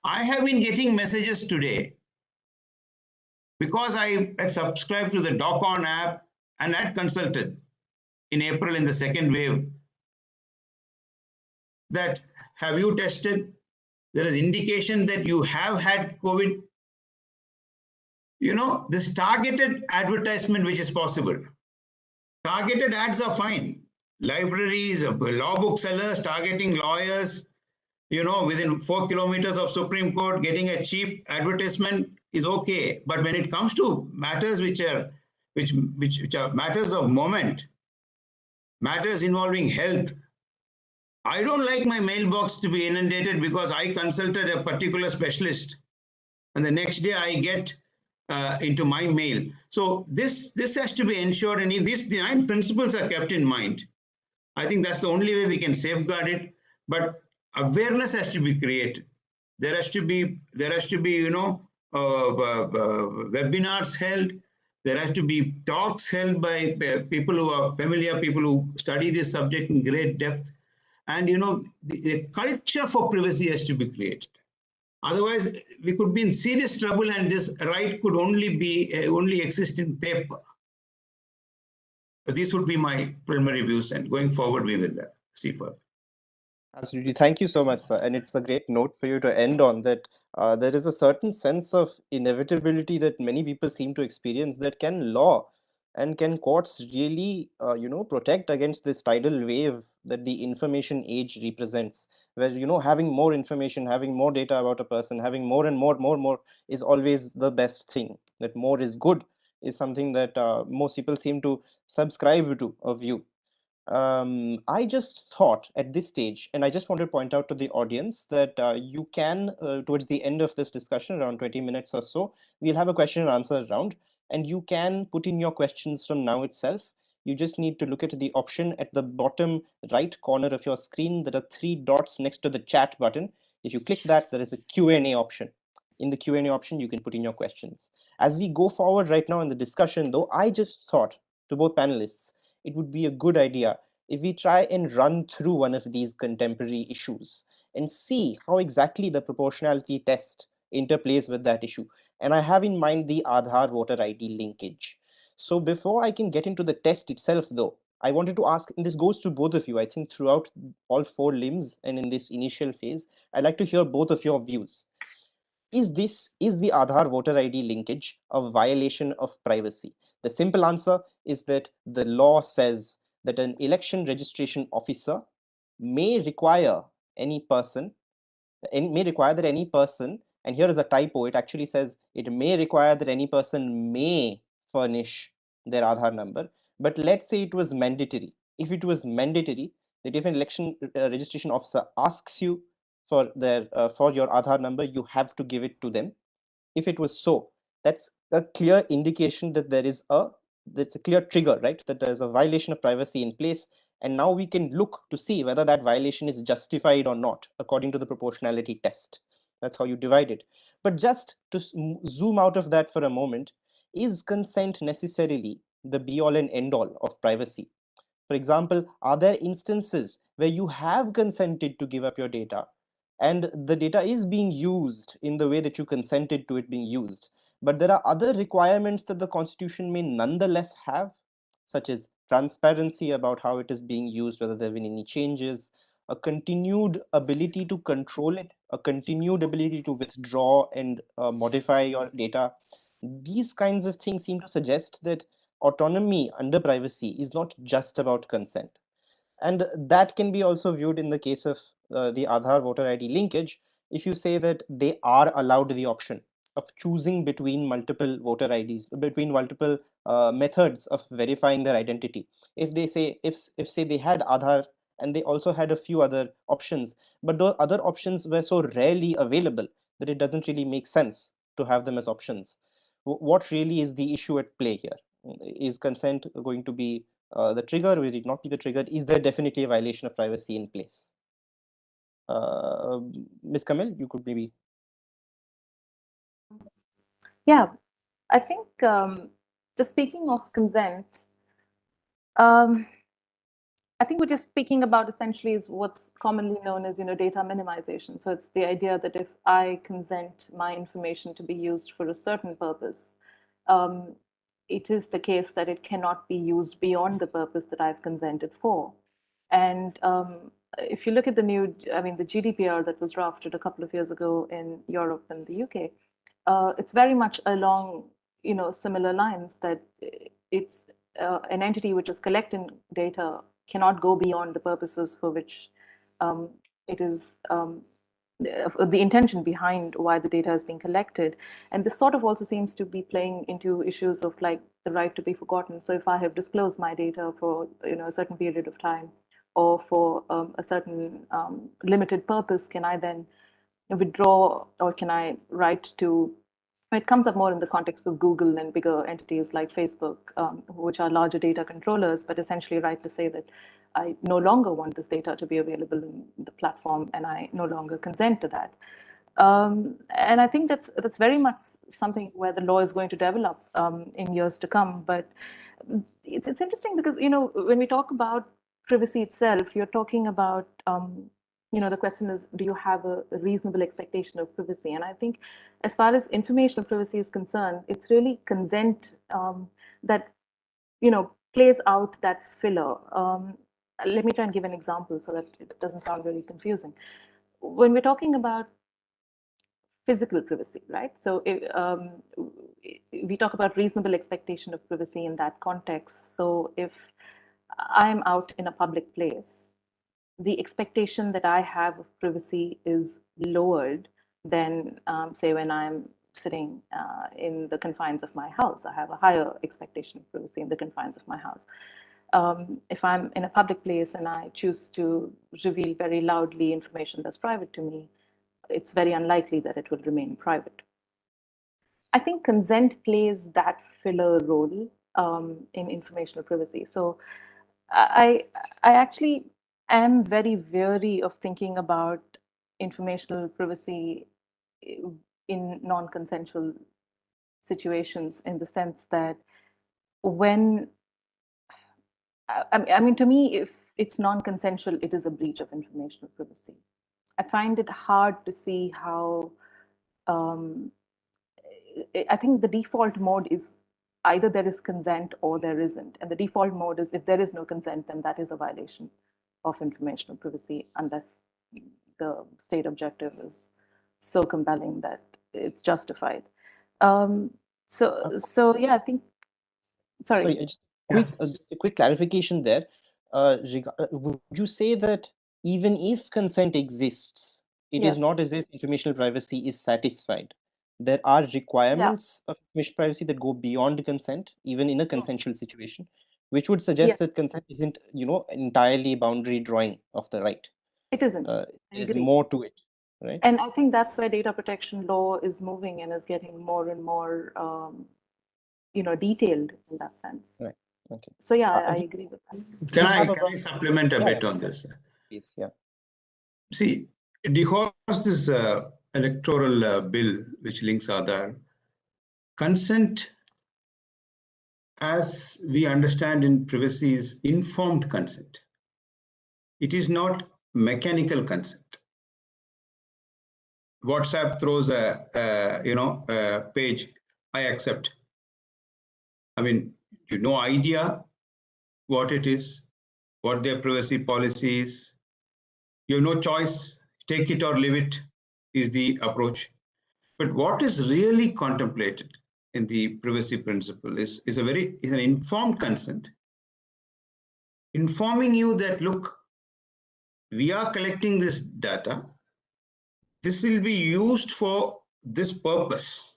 I have been getting messages today because I had subscribed to the DocOn app and had consulted in April in the second wave that have you tested? There is indication that you have had COVID. This targeted advertisement which is possible. Targeted ads are fine. Libraries, law book sellers targeting lawyers, within 4 kilometers of Supreme Court, getting a cheap advertisement is okay. But when it comes to matters which are matters of moment, matters involving health, I don't like my mailbox to be inundated because I consulted a particular specialist, and the next day I get into my mail. So this has to be ensured, and if these 9 principles are kept in mind, I think that's the only way we can safeguard it. But awareness has to be created. There has to be webinars held. There has to be talks held by people who are familiar, people who study this subject in great depth. And the culture for privacy has to be created. Otherwise, we could be in serious trouble, and this right could only exist in paper. But these would be my preliminary views, and going forward, we will see further. Absolutely. Thank you so much, sir. And it's a great note for you to end on, that there is a certain sense of inevitability that many people seem to experience, that can law and can courts really, protect against this tidal wave that the information age represents, where, having more information, having more data about a person, having more and more is always the best thing, that more is good is something that most people seem to subscribe to, a view. I just thought at this stage, and I just want to point out to the audience that you can, towards the end of this discussion, around 20 minutes or so, we'll have a question and answer round, and you can put in your questions from now itself. You just need to look at the option at the bottom right corner of your screen. There are 3 dots next to the chat button. If you click that, there is a Q&A option. In the Q&A option, you can put in your questions. As we go forward right now in the discussion, though, I just thought to both panelists, it would be a good idea if we try and run through one of these contemporary issues and see how exactly the proportionality test interplays with that issue. And I have in mind the Aadhaar voter ID linkage. So before I can get into the test itself, though, I wanted to ask, and this goes to both of you, I think throughout all four limbs and in this initial phase, I'd like to hear both of your views. Is the Aadhaar voter ID linkage a violation of privacy? The simple answer is that the law says that an election registration officer may require any person may require that any person, and here is a typo, it actually says it may require that any person may furnish their Aadhaar number. But let's say it was mandatory. If it was mandatory, that if an election registration officer asks you for your Aadhaar number, you have to give it to them. If it was so, that's a clear indication that that's a clear trigger, right? That there's a violation of privacy in place. And now we can look to see whether that violation is justified or not according to the proportionality test. That's how you divide it. But just to zoom out of that for a moment, is consent necessarily the be all and end all of privacy? For example, are there instances where you have consented to give up your data and the data is being used in the way that you consented to it being used, but there are other requirements that the Constitution may nonetheless have, such as transparency about how it is being used, whether there have been any changes, a continued ability to control it, a continued ability to withdraw and modify your data? These kinds of things seem to suggest that autonomy under privacy is not just about consent. And that can be also viewed in the case of the Aadhaar voter ID linkage. If you say that they are allowed the option of choosing between multiple voter IDs, between multiple methods of verifying their identity. If they say, if say they had Aadhaar and they also had a few other options, but those other options were so rarely available that it doesn't really make sense to have them as options. What really is the issue at play here? Is consent going to be the trigger? Will it not be the trigger? Is there definitely a violation of privacy in place? Ms. Kamil, you could maybe. Yeah, I think just speaking of consent, um, I think what you're speaking about essentially is what's commonly known as, data minimization. So it's the idea that if I consent my information to be used for a certain purpose, um, it is the case that it cannot be used beyond the purpose that I've consented for. And if you look at the GDPR that was drafted a couple of years ago in Europe and the UK, it's very much along, similar lines that it's an entity which is collecting data cannot go beyond the purposes for which um, it is the intention behind why the data is being collected. And this sort of also seems to be playing into issues of like the right to be forgotten. So if I have disclosed my data for a certain period of time or for a certain limited purpose, can I then withdraw or can I write to it comes up more in the context of Google and bigger entities like Facebook, which are larger data controllers, but essentially right to say that I no longer want this data to be available in the platform and I no longer consent to that. And I think that's very much something where the law is going to develop in years to come. But it's interesting because, when we talk about privacy itself, you're talking about the question is, do you have a reasonable expectation of privacy? And I think as far as informational privacy is concerned, it's really consent that, plays out that filler. Let me try and give an example so that it doesn't sound really confusing. When we're talking about physical privacy, right? So we talk about reasonable expectation of privacy in that context. So if I'm out in a public place, the expectation that I have of privacy is lowered than, say, when I'm sitting in the confines of my house. I have a higher expectation of privacy in the confines of my house. If I'm in a public place and I choose to reveal very loudly information that's private to me, it's very unlikely that it will remain private. I think consent plays that filler role in informational privacy. So I I actually am very wary of thinking about informational privacy in non-consensual situations, in the sense that when I mean, to me, if it's non-consensual, it is a breach of informational privacy. I find it hard to see how. Um, I think the default mode is either there is consent or there isn't. And the default mode is if there is no consent, then that is a violation of informational privacy unless the state objective is so compelling that it's justified. So yeah, I think, sorry. Sorry, just a quick clarification there. Would you say that even if consent exists, it is Yes. not as if informational privacy is satisfied? There are requirements of information privacy that go beyond consent, even in a consensual situation, which would suggest Yes, that consent isn't, entirely boundary drawing of the right. it isn't. I There's agree. more to it, right? And I think that's where data protection law is moving and is getting more and more, detailed in that sense. Right. Okay. So yeah, I agree with that. Can have I supplement a bit on this? Please, yeah. See, because this electoral bill which links Aadhaar, consent, as we understand in privacy, is informed consent. It is not mechanical consent. WhatsApp throws a page, I accept. I mean, you have no idea what it is, what their privacy policy is. You have no choice, take it or leave it is the approach. But what is really contemplated in the privacy principle is an informed consent, informing you that, look, we are collecting this data. This will be used for this purpose.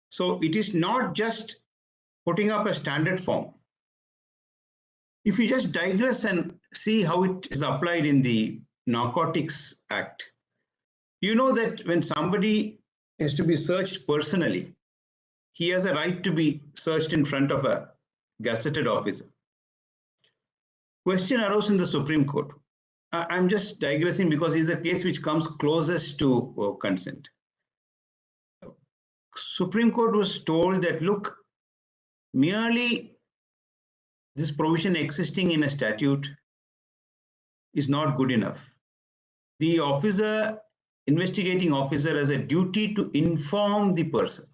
So it is not just putting up a standard form. If you just digress and see how it is applied in the Narcotics Act, you know that when somebody is to be searched personally, he has a right to be searched in front of a gazetted officer. Question arose in the Supreme Court. I'm just digressing because it's the case which comes closest to consent. Supreme Court was told that, look, merely this provision existing in a statute is not good enough. The officer, investigating officer, has a duty to inform the person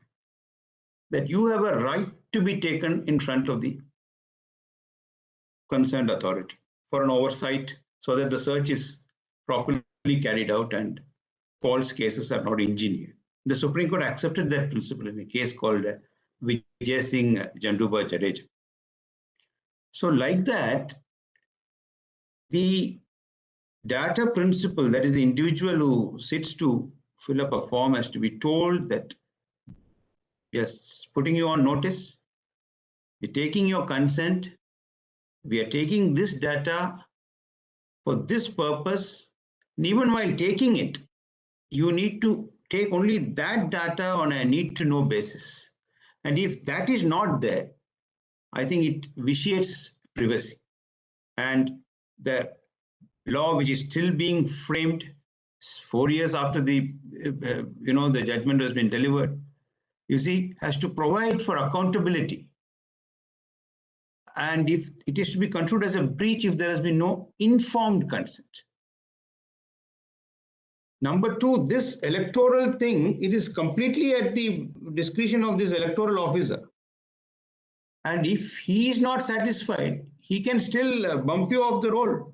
that you have a right to be taken in front of the concerned authority for an oversight so that the search is properly carried out and false cases are not engineered. The Supreme Court accepted that principle in a case called Vijay Singh Janduba Jadeja. So like that, the data principle, that is the individual who sits to fill up a form, has to be told that, yes, putting you on notice, we're taking your consent, we are taking this data for this purpose, and even while taking it, you need to take only that data on a need to know basis. And if that is not there, I think it vitiates privacy. And the law which is still being framed 4 years after the the judgment has been delivered, you see, has to provide for accountability. And if it is to be construed as a breach if there has been no informed consent. Number two, this electoral thing, it is completely at the discretion of this electoral officer. And if he is not satisfied, he can still bump you off the roll.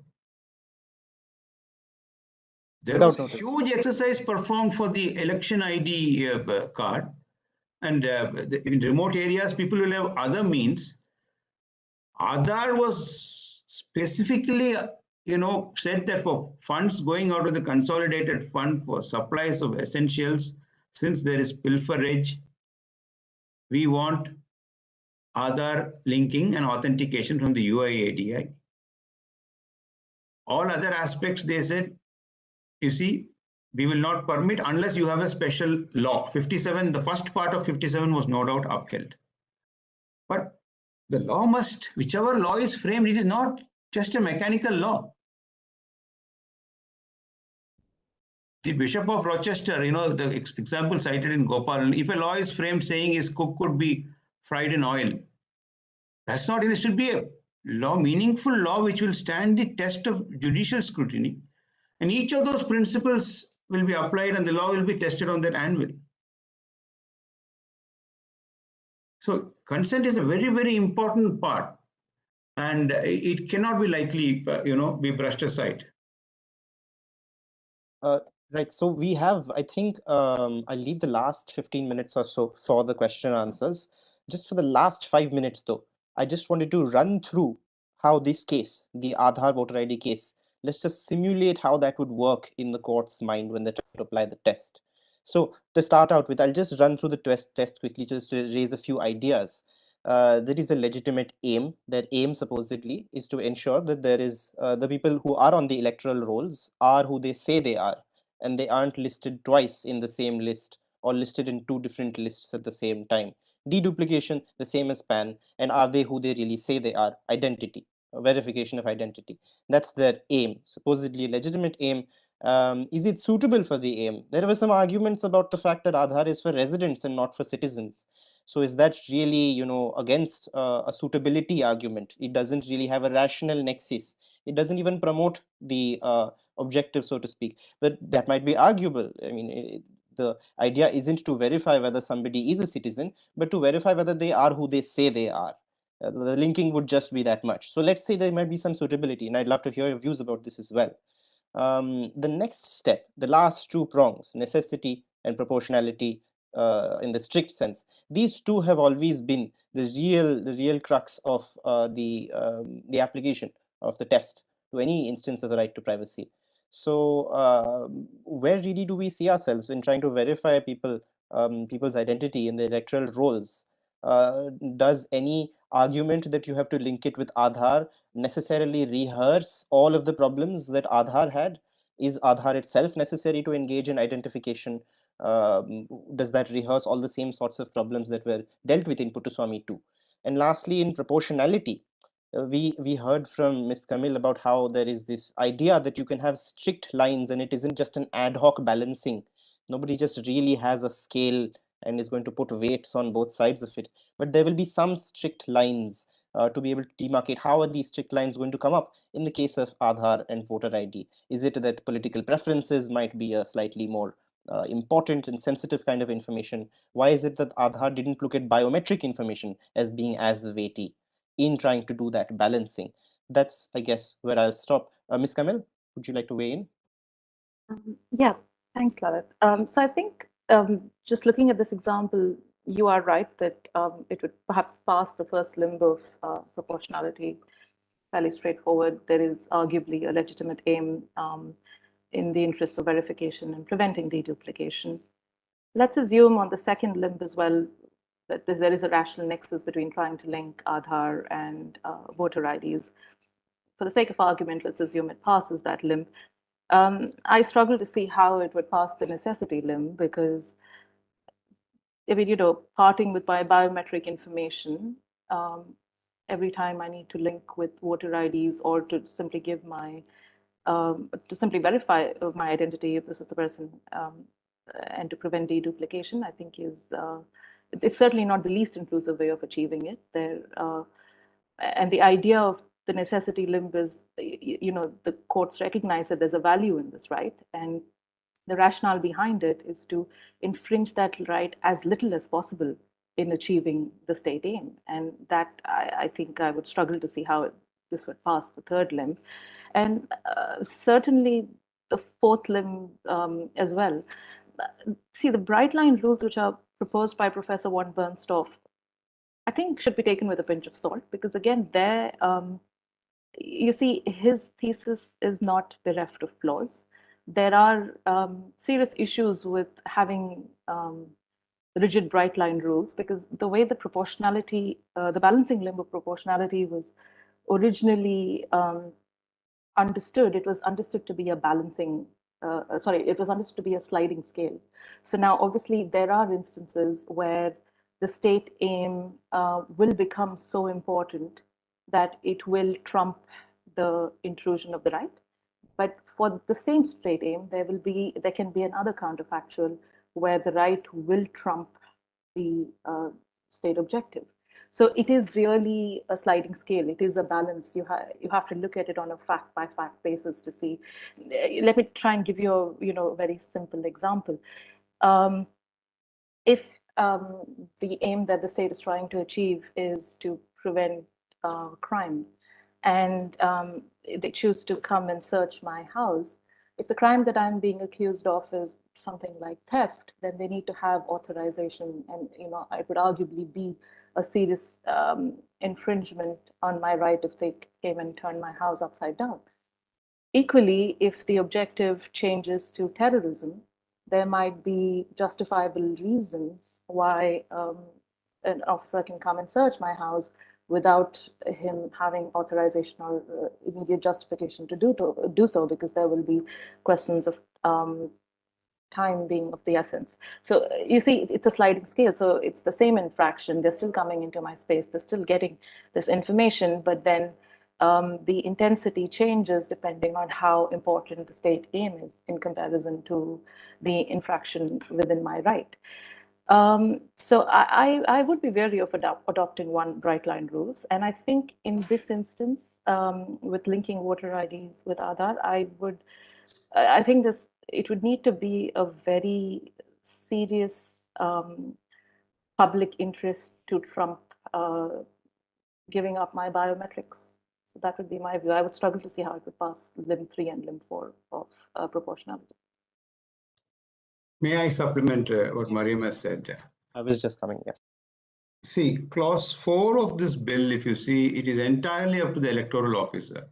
There was a huge exercise performed for the election ID card. And in remote areas, people will have other means. Aadhaar was specifically said that for funds going out of the consolidated fund for supplies of essentials, since there is pilferage, we want Aadhaar linking and authentication from the UIADI. All other aspects, they said, you see, we will not permit unless you have a special law. 57, the first part of 57 was no doubt upheld. But the law must, whichever law is framed, it is not just a mechanical law. The Bishop of Rochester, the example cited in Gopal, if a law is framed saying his cook could be fried in oil, that's not, it should be a law, meaningful law, which will stand the test of judicial scrutiny. And each of those principles will be applied and the law will be tested on that anvil. So consent is a very, very important part, and it cannot be likely, be brushed aside. Uh, right. So we have, I think, I'll leave the last 15 minutes or so for the question and answers. Just for the last 5 minutes, though, I just wanted to run through how this case, the Aadhaar voter ID case, let's just simulate how that would work in the court's mind when they try to apply the test. So to start out with, I'll just run through the test quickly just to raise a few ideas. There is a legitimate aim. That aim supposedly is to ensure that there is the people who are on the electoral rolls are who they say they are, and they aren't listed twice in the same list or listed in two different lists at the same time. Deduplication, the same as PAN, and are they who they really say they are? Identity, verification of identity. That's their aim, supposedly a legitimate aim. Is it suitable for the aim? There were some arguments about the fact that Aadhaar is for residents and not for citizens. So is that really, against a suitability argument? It doesn't really have a rational nexus. It doesn't even promote the objective, so to speak. But that might be arguable. I mean, the idea isn't to verify whether somebody is a citizen, but to verify whether they are who they say they are. The linking would just be that much. So let's say there might be some suitability, and I'd love to hear your views about this as well. The next step, the last two prongs, necessity and proportionality, in the strict sense, these two have always been the real crux of the application of the test to any instance of the right to privacy. So, where really do we see ourselves when trying to verify people's identity in the electoral rolls? Does any argument that you have to link it with Aadhaar necessarily rehearse all of the problems that Aadhaar had? Is Aadhaar itself necessary to engage in identification? Does that rehearse all the same sorts of problems that were dealt with in Puttaswamy too? And lastly, in proportionality, we heard from Ms. Camille about how there is this idea that you can have strict lines and it isn't just an ad hoc balancing. Nobody just really has a scale and is going to put weights on both sides of it, but there will be some strict lines to be able to demarcate. How are these strict lines going to come up in the case of Aadhaar and voter ID? Is it that political preferences might be a slightly more important and sensitive kind of information? Why is it that Aadhaar didn't look at biometric information as being as weighty in trying to do that balancing? That's, I guess, where I'll stop. Ms. Kamil, would you like to weigh in? Yeah, thanks, Lalit. So I think just looking at this example, you are right that it would perhaps pass the first limb of proportionality, fairly straightforward. There is arguably a legitimate aim in the interests of verification and preventing deduplication. Let's assume on the second limb as well that there is a rational nexus between trying to link Aadhaar and voter IDs. For the sake of argument, let's assume it passes that limb. I struggle to see how it would pass the necessity limb because, I mean, parting with my biometric information, every time I need to link with voter IDs or to simply give to simply verify my identity if this is the person, and to prevent deduplication, I think it's certainly not the least inclusive way of achieving it. And the idea of the necessity limb is, the courts recognize that there's a value in this right, and the rationale behind it is to infringe that right as little as possible in achieving the state aim. And that I think I would struggle to see how this would pass the third limb. And certainly the fourth limb as well. See, the bright line rules which are proposed by Professor von Bernstorff, I think should be taken with a pinch of salt because again, you see, his thesis is not bereft of flaws. There are serious issues with having rigid bright line rules because the way the balancing limb of proportionality was originally understood, it was understood to be a it was understood to be a sliding scale. So now, obviously, there are instances where the state aim will become so important that it will trump the intrusion of the right. But for the same state aim, there can be another counterfactual where the right will trump the state objective. So it is really a sliding scale. It is a balance. You have to look at it on a fact by fact basis to see. Let me try and give you a very simple example. Um, if the aim that the state is trying to achieve is to prevent crime, and they choose to come and search my house, if the crime that I'm being accused of is something like theft, then they need to have authorization, and it would arguably be a serious infringement on my right if they came and turned my house upside down. Equally, if the objective changes to terrorism, there might be justifiable reasons why an officer can come and search my house without him having authorization or immediate justification to do so, because there will be questions of time being of the essence. So you see, it's a sliding scale. So it's the same infraction. They're still coming into my space. They're still getting this information, but then the intensity changes depending on how important the state aim is in comparison to the infraction within my right. So I would be wary of adopting one bright line rules. And I think in this instance, with linking voter IDs with Aadhaar, I think it would need to be a very serious public interest to trump giving up my biometrics. So that would be my view. I would struggle to see how it would pass Limb 3 and Limb 4 of proportionality. May I supplement what Mariam has said? I was just coming, yes. See, clause 4 of this bill, if you see, it is entirely up to the electoral officer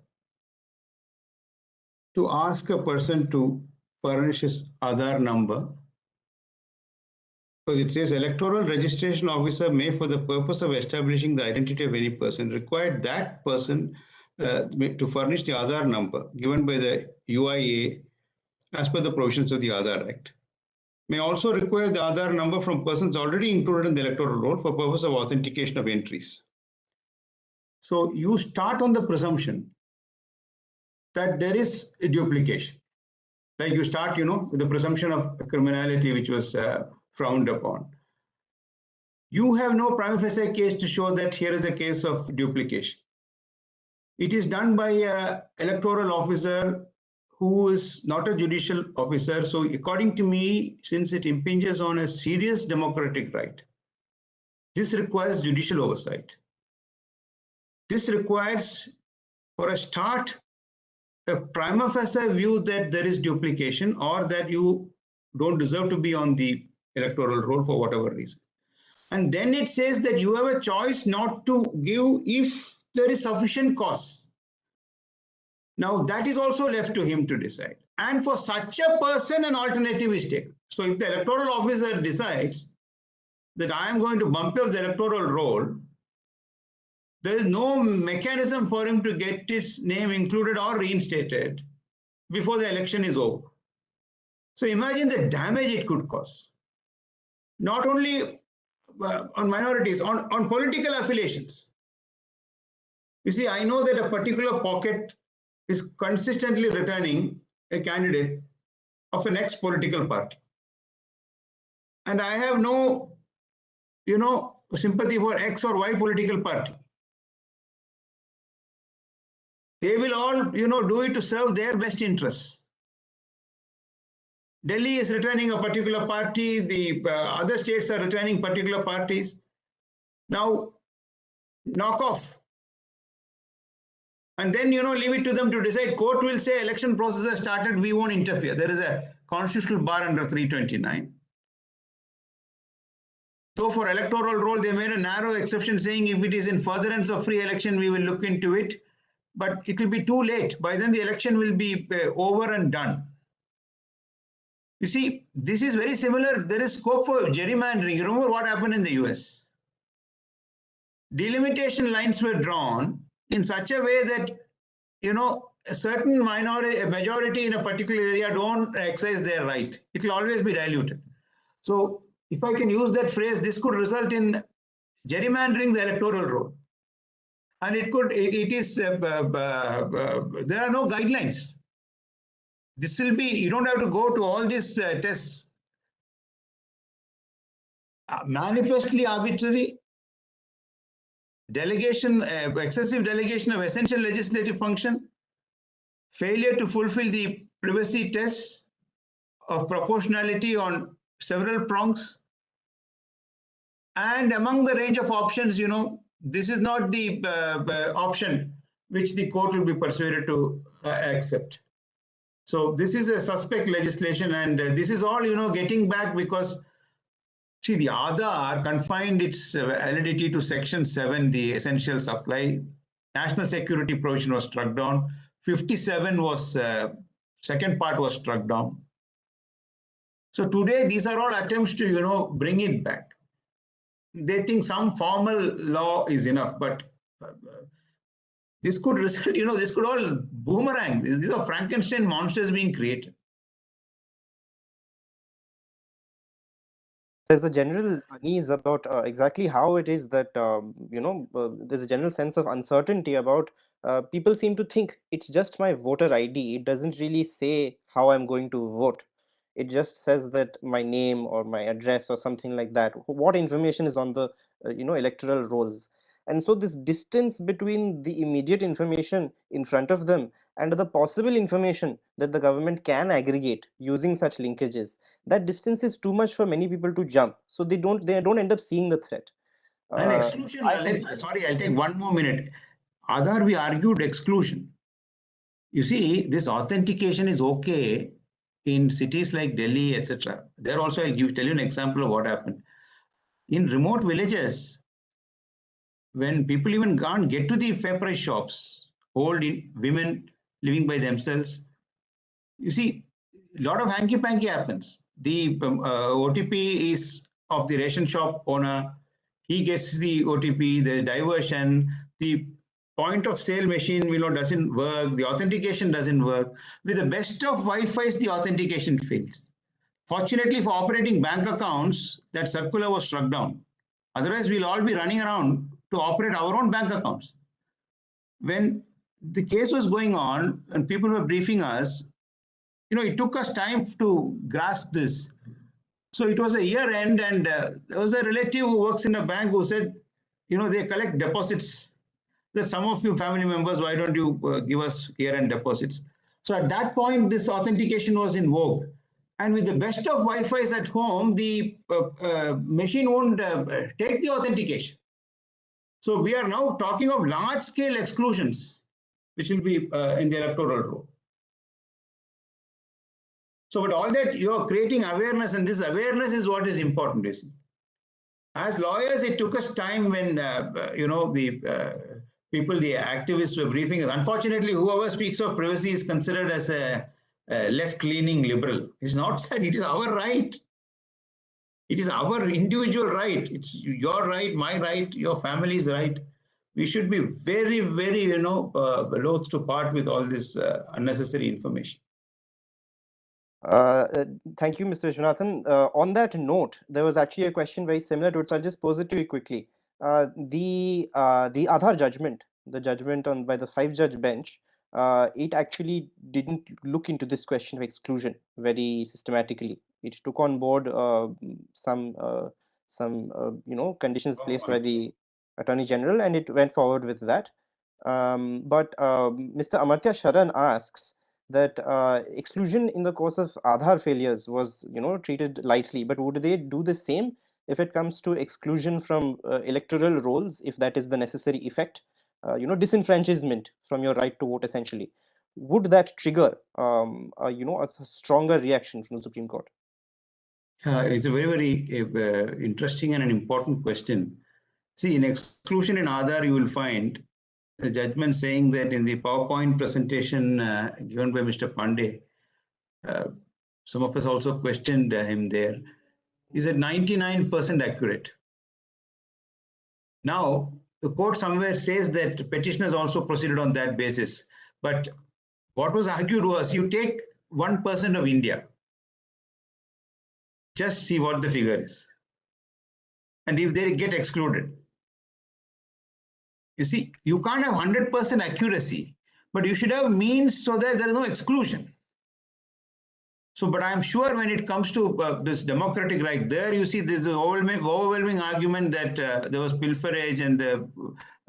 to ask a person to furnish his Aadhaar number. Because it says electoral registration officer may, for the purpose of establishing the identity of any person, require that person to furnish the Aadhaar number given by the UIA as per the provisions of the Aadhaar Act. May also require the Aadhaar number from persons already included in the electoral roll for purpose of authentication of entries. So you start on the presumption that there is a duplication. Like you start, with the presumption of criminality, which was frowned upon. You have no prima facie case to show that here is a case of duplication. It is done by an electoral officer who is not a judicial officer. So according to me, since it impinges on a serious democratic right, this requires judicial oversight. This requires, for a start, a prima facie view that there is duplication or that you don't deserve to be on the electoral roll for whatever reason. And then it says that you have a choice not to give if there is sufficient cause. Now that is also left to him to decide. And for such a person, an alternative is taken. So if the electoral officer decides that I am going to bump up the electoral roll, there is no mechanism for him to get his name included or reinstated before the election is over. So imagine the damage it could cause. Not only on minorities, on political affiliations. You see, I know that a particular pocket is consistently returning a candidate of an ex-political party. And I have no, sympathy for X or Y political party. They will all, do it to serve their best interests. Delhi is returning a particular party. The other states are returning particular parties. Now, knock off. And then, leave it to them to decide. Court will say election process has started. We won't interfere. There is a constitutional bar under 329. So for electoral roll, they made a narrow exception saying if it is in furtherance of free election, we will look into it. But it will be too late. By then, the election will be over and done. You see, this is very similar. There is scope for gerrymandering. You remember what happened in the US? Delimitation lines were drawn in such a way that, a certain minority, a majority in a particular area don't exercise their right. It will always be diluted. So if I can use that phrase, this could result in gerrymandering the electoral roll. And there are no guidelines. This will be, you don't have to go to all these tests. Manifestly arbitrary, delegation, excessive delegation of essential legislative function, failure to fulfill the privacy tests of proportionality on several prongs, And among the range of options, this is not the option which the court will be persuaded to accept. So this is a suspect legislation, and this is all, getting back because, see, the Aadhaar confined its validity to Section 7, the essential supply. National security provision was struck down. 57 was, second part was struck down. So today, these are all attempts to, bring it back. They think some formal law is enough, but this could result, this could all boomerang. These are Frankenstein monsters being created. There's a general unease about exactly how it is that there's a general sense of uncertainty about people seem to think it's just my voter ID. It doesn't really say how I'm going to vote. It just says that my name or my address or something like that. What information is on the electoral rolls? And so this distance between the immediate information in front of them and the possible information that the government can aggregate using such linkages, that distance is too much for many people to jump, so they don't end up seeing the threat. And exclusion, I Lalit, sorry, I'll take one more minute. Aadhaar, we argued exclusion. You see, this authentication is okay in cities like Delhi, etc. There also, tell you an example of what happened. In remote villages, when people even can't get to the fair price shops, women living by themselves, you see, a lot of hanky panky happens. The OTP is of the ration shop owner. He gets the OTP, the diversion, the point of sale machine, doesn't work. The authentication doesn't work. With the best of Wi-Fi's, the authentication fails. Fortunately for operating bank accounts, that circular was struck down. Otherwise, we'll all be running around to operate our own bank accounts. When the case was going on and people were briefing us, it took us time to grasp this. So it was a year end, and there was a relative who works in a bank who said, they collect deposits. That some of you family members, why don't you give us year end deposits? So at that point, this authentication was in vogue. And with the best of Wi-Fi's at home, the machine won't take the authentication. So we are now talking of large-scale exclusions, which will be in the electoral roll. So with all that, you're creating awareness, and this awareness is what is important, you see. As lawyers, it took us time when, the people, the activists were briefing us. Unfortunately, whoever speaks of privacy is considered as a left-leaning liberal. It's not said, it is our right. It is our individual right. It's your right, my right, your family's right. We should be very, very, loath to part with all this unnecessary information. Thank you, Mr. Vishwanathan. On that note, there was actually a question very similar to it, so I'll just pose it to you quickly. The Aadhaar judgment, the judgment on by the 5-judge bench, it actually didn't look into this question of exclusion very systematically. It took on board some conditions placed by the Attorney General, and it went forward with that. But Mr. Amartya Sharan asks that exclusion in the course of Aadhaar failures was, treated lightly, but would they do the same if it comes to exclusion from electoral rolls, if that is the necessary effect, disenfranchisement from your right to vote, essentially? Would that trigger, a stronger reaction from the Supreme Court? It's a very, very interesting and an important question. See, in exclusion in Aadhaar, you will find the judgment saying that in the PowerPoint presentation given by Mr. Pandey, some of us also questioned him there, is at 99% accurate. Now, the court somewhere says that petitioners also proceeded on that basis. But what was argued was, you take 1% of India, just see what the figure is. And if they get excluded, you see, you can't have 100% accuracy, but you should have means so that there is no exclusion. So, but I'm sure when it comes to this democratic right, there you see there's an overwhelming argument that there was pilferage and the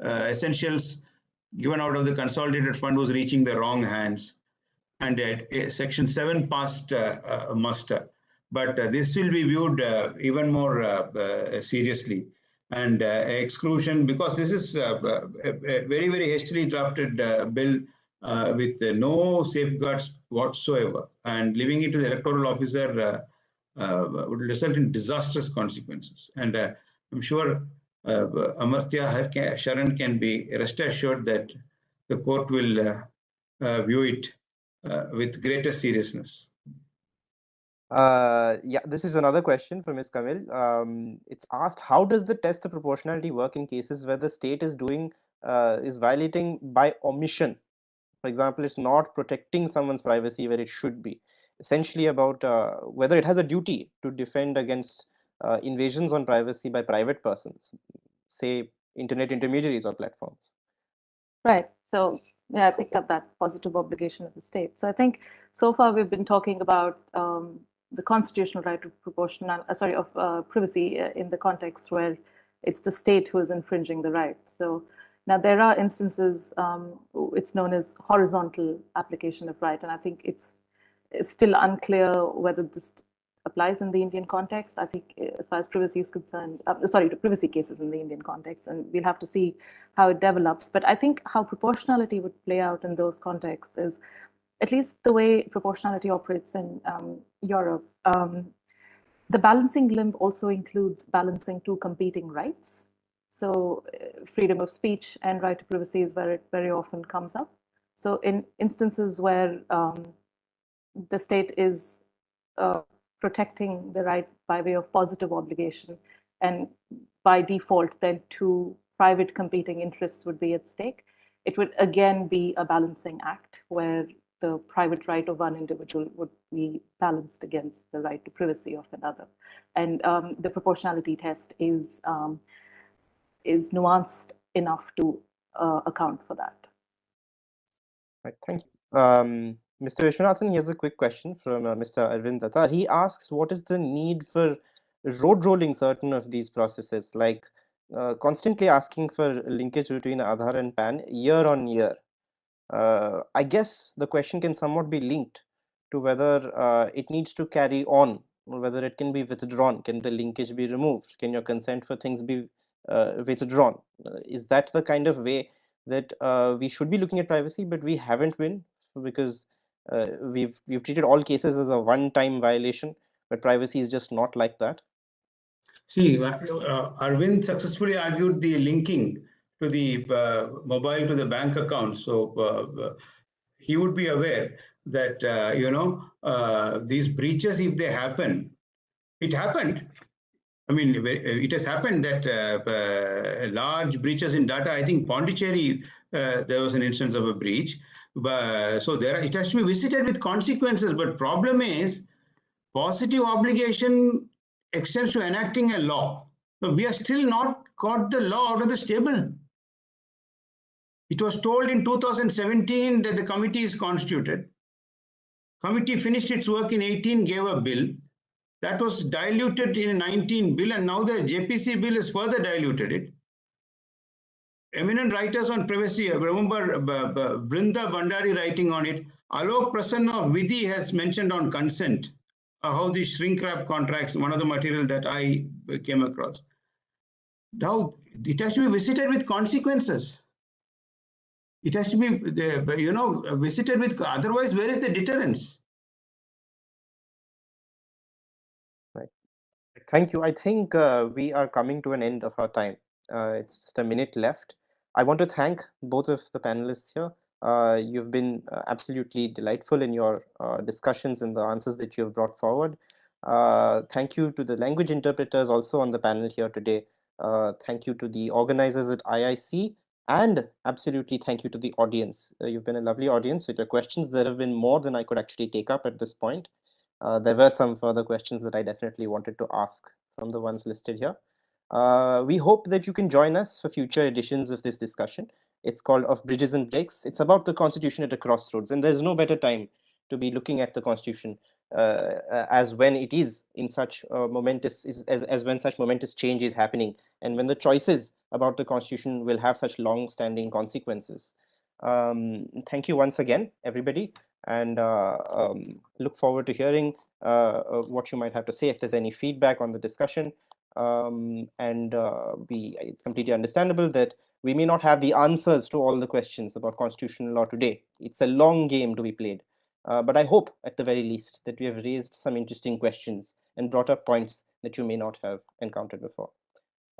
essentials given out of the consolidated fund was reaching the wrong hands. And Section 7 passed muster. But this will be viewed even more seriously. and exclusion, because this is a very, very hastily drafted bill with no safeguards whatsoever, and leaving it to the electoral officer would result in disastrous consequences. And I'm sure Amartya Sharan can be rest assured that the court will view it with greater seriousness. Yeah, this is another question from Ms. Kamil. It's asked, how does the test of proportionality work in cases where the state is violating by omission? For example, it's not protecting someone's privacy where it should be. Essentially about whether it has a duty to defend against invasions on privacy by private persons, say internet intermediaries or platforms. Right. So yeah, I picked up that positive obligation of the state. So I think so far we've been talking about the constitutional right of privacy in the context where it's the state who is infringing the right. So now there are instances. It's known as horizontal application of right, and I think it's still unclear whether this applies in the Indian context. I think as far as privacy is concerned, to privacy cases in the Indian context, and we'll have to see how it develops. But I think how proportionality would play out in those contexts is at least the way proportionality operates in Europe. The balancing limb also includes balancing two competing rights. So freedom of speech and right to privacy is where it very often comes up. So in instances where the state is protecting the right by way of positive obligation, and by default, then two private competing interests would be at stake. It would again be a balancing act where the private right of one individual would be balanced against the right to privacy of another. And the proportionality test is nuanced enough to account for that. Right, thank you. Mr. Vishwanathan, here's a quick question from Mr. Arvind Datta. He asks, what is the need for road rolling certain of these processes, like constantly asking for linkage between Aadhaar and PAN year on year? I guess the question can somewhat be linked to whether it needs to carry on, or whether it can be withdrawn. Can the linkage be removed? Can your consent for things be withdrawn? Is that the kind of way that we should be looking at privacy, but we haven't been, because we've treated all cases as a one-time violation, but privacy is just not like that. See, Arvind successfully argued the linking to the mobile to the bank account. So he would be aware that these breaches, if they happen, it happened. I mean, it has happened that large breaches in data. I think Pondicherry, there was an instance of a breach. So it has to be visited with consequences. But problem is, positive obligation extends to enacting a law. So we are still not got the law out of the stable. It was told in 2017 that the committee is constituted. Committee finished its work in 18, gave a bill. That was diluted in 19 bill, and now the JPC bill has further diluted it. Eminent writers on privacy, remember Brinda Bandari writing on it. Alok Prasanna of Vidhi has mentioned on consent, how the shrink wrap contracts, one of the material that I came across. Now, it has to be visited with consequences. It has to be, visited with, otherwise, where is the deterrence? Right. Thank you. I think we are coming to an end of our time. It's just a minute left. I want to thank both of the panelists here. You've been absolutely delightful in your discussions and the answers that you have brought forward. Thank you to the language interpreters also on the panel here today. Thank you to the organizers at IIC, and absolutely thank you to the audience. You've been a lovely audience with your questions. There have been more than I could actually take up at this point. There were some further questions that I definitely wanted to ask from the ones listed here. We hope that you can join us for future editions of this discussion. It's called Of Bridges and Breaks. It's about the Constitution at a crossroads, and there's no better time to be looking at the Constitution as when it is in such as when such momentous change is happening, and when the choices about the Constitution will have such long-standing consequences. Thank you once again, everybody, and look forward to hearing what you might have to say. If there's any feedback on the discussion, and it's completely understandable that we may not have the answers to all the questions about constitutional law today. It's a long game to be played. But I hope, at the very least, that we have raised some interesting questions and brought up points that you may not have encountered before.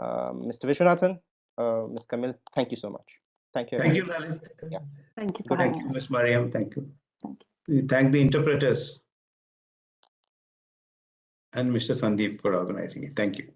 Mr. Vishwanathan, Ms. Kamil, thank you so much. Thank you. Thank you, everybody. Lalit. Yeah. Thank you for Thank having you, us. Ms. Mariam. Thank you. Thank you. We thank the interpreters and Mr. Sandeep for organizing it. Thank you.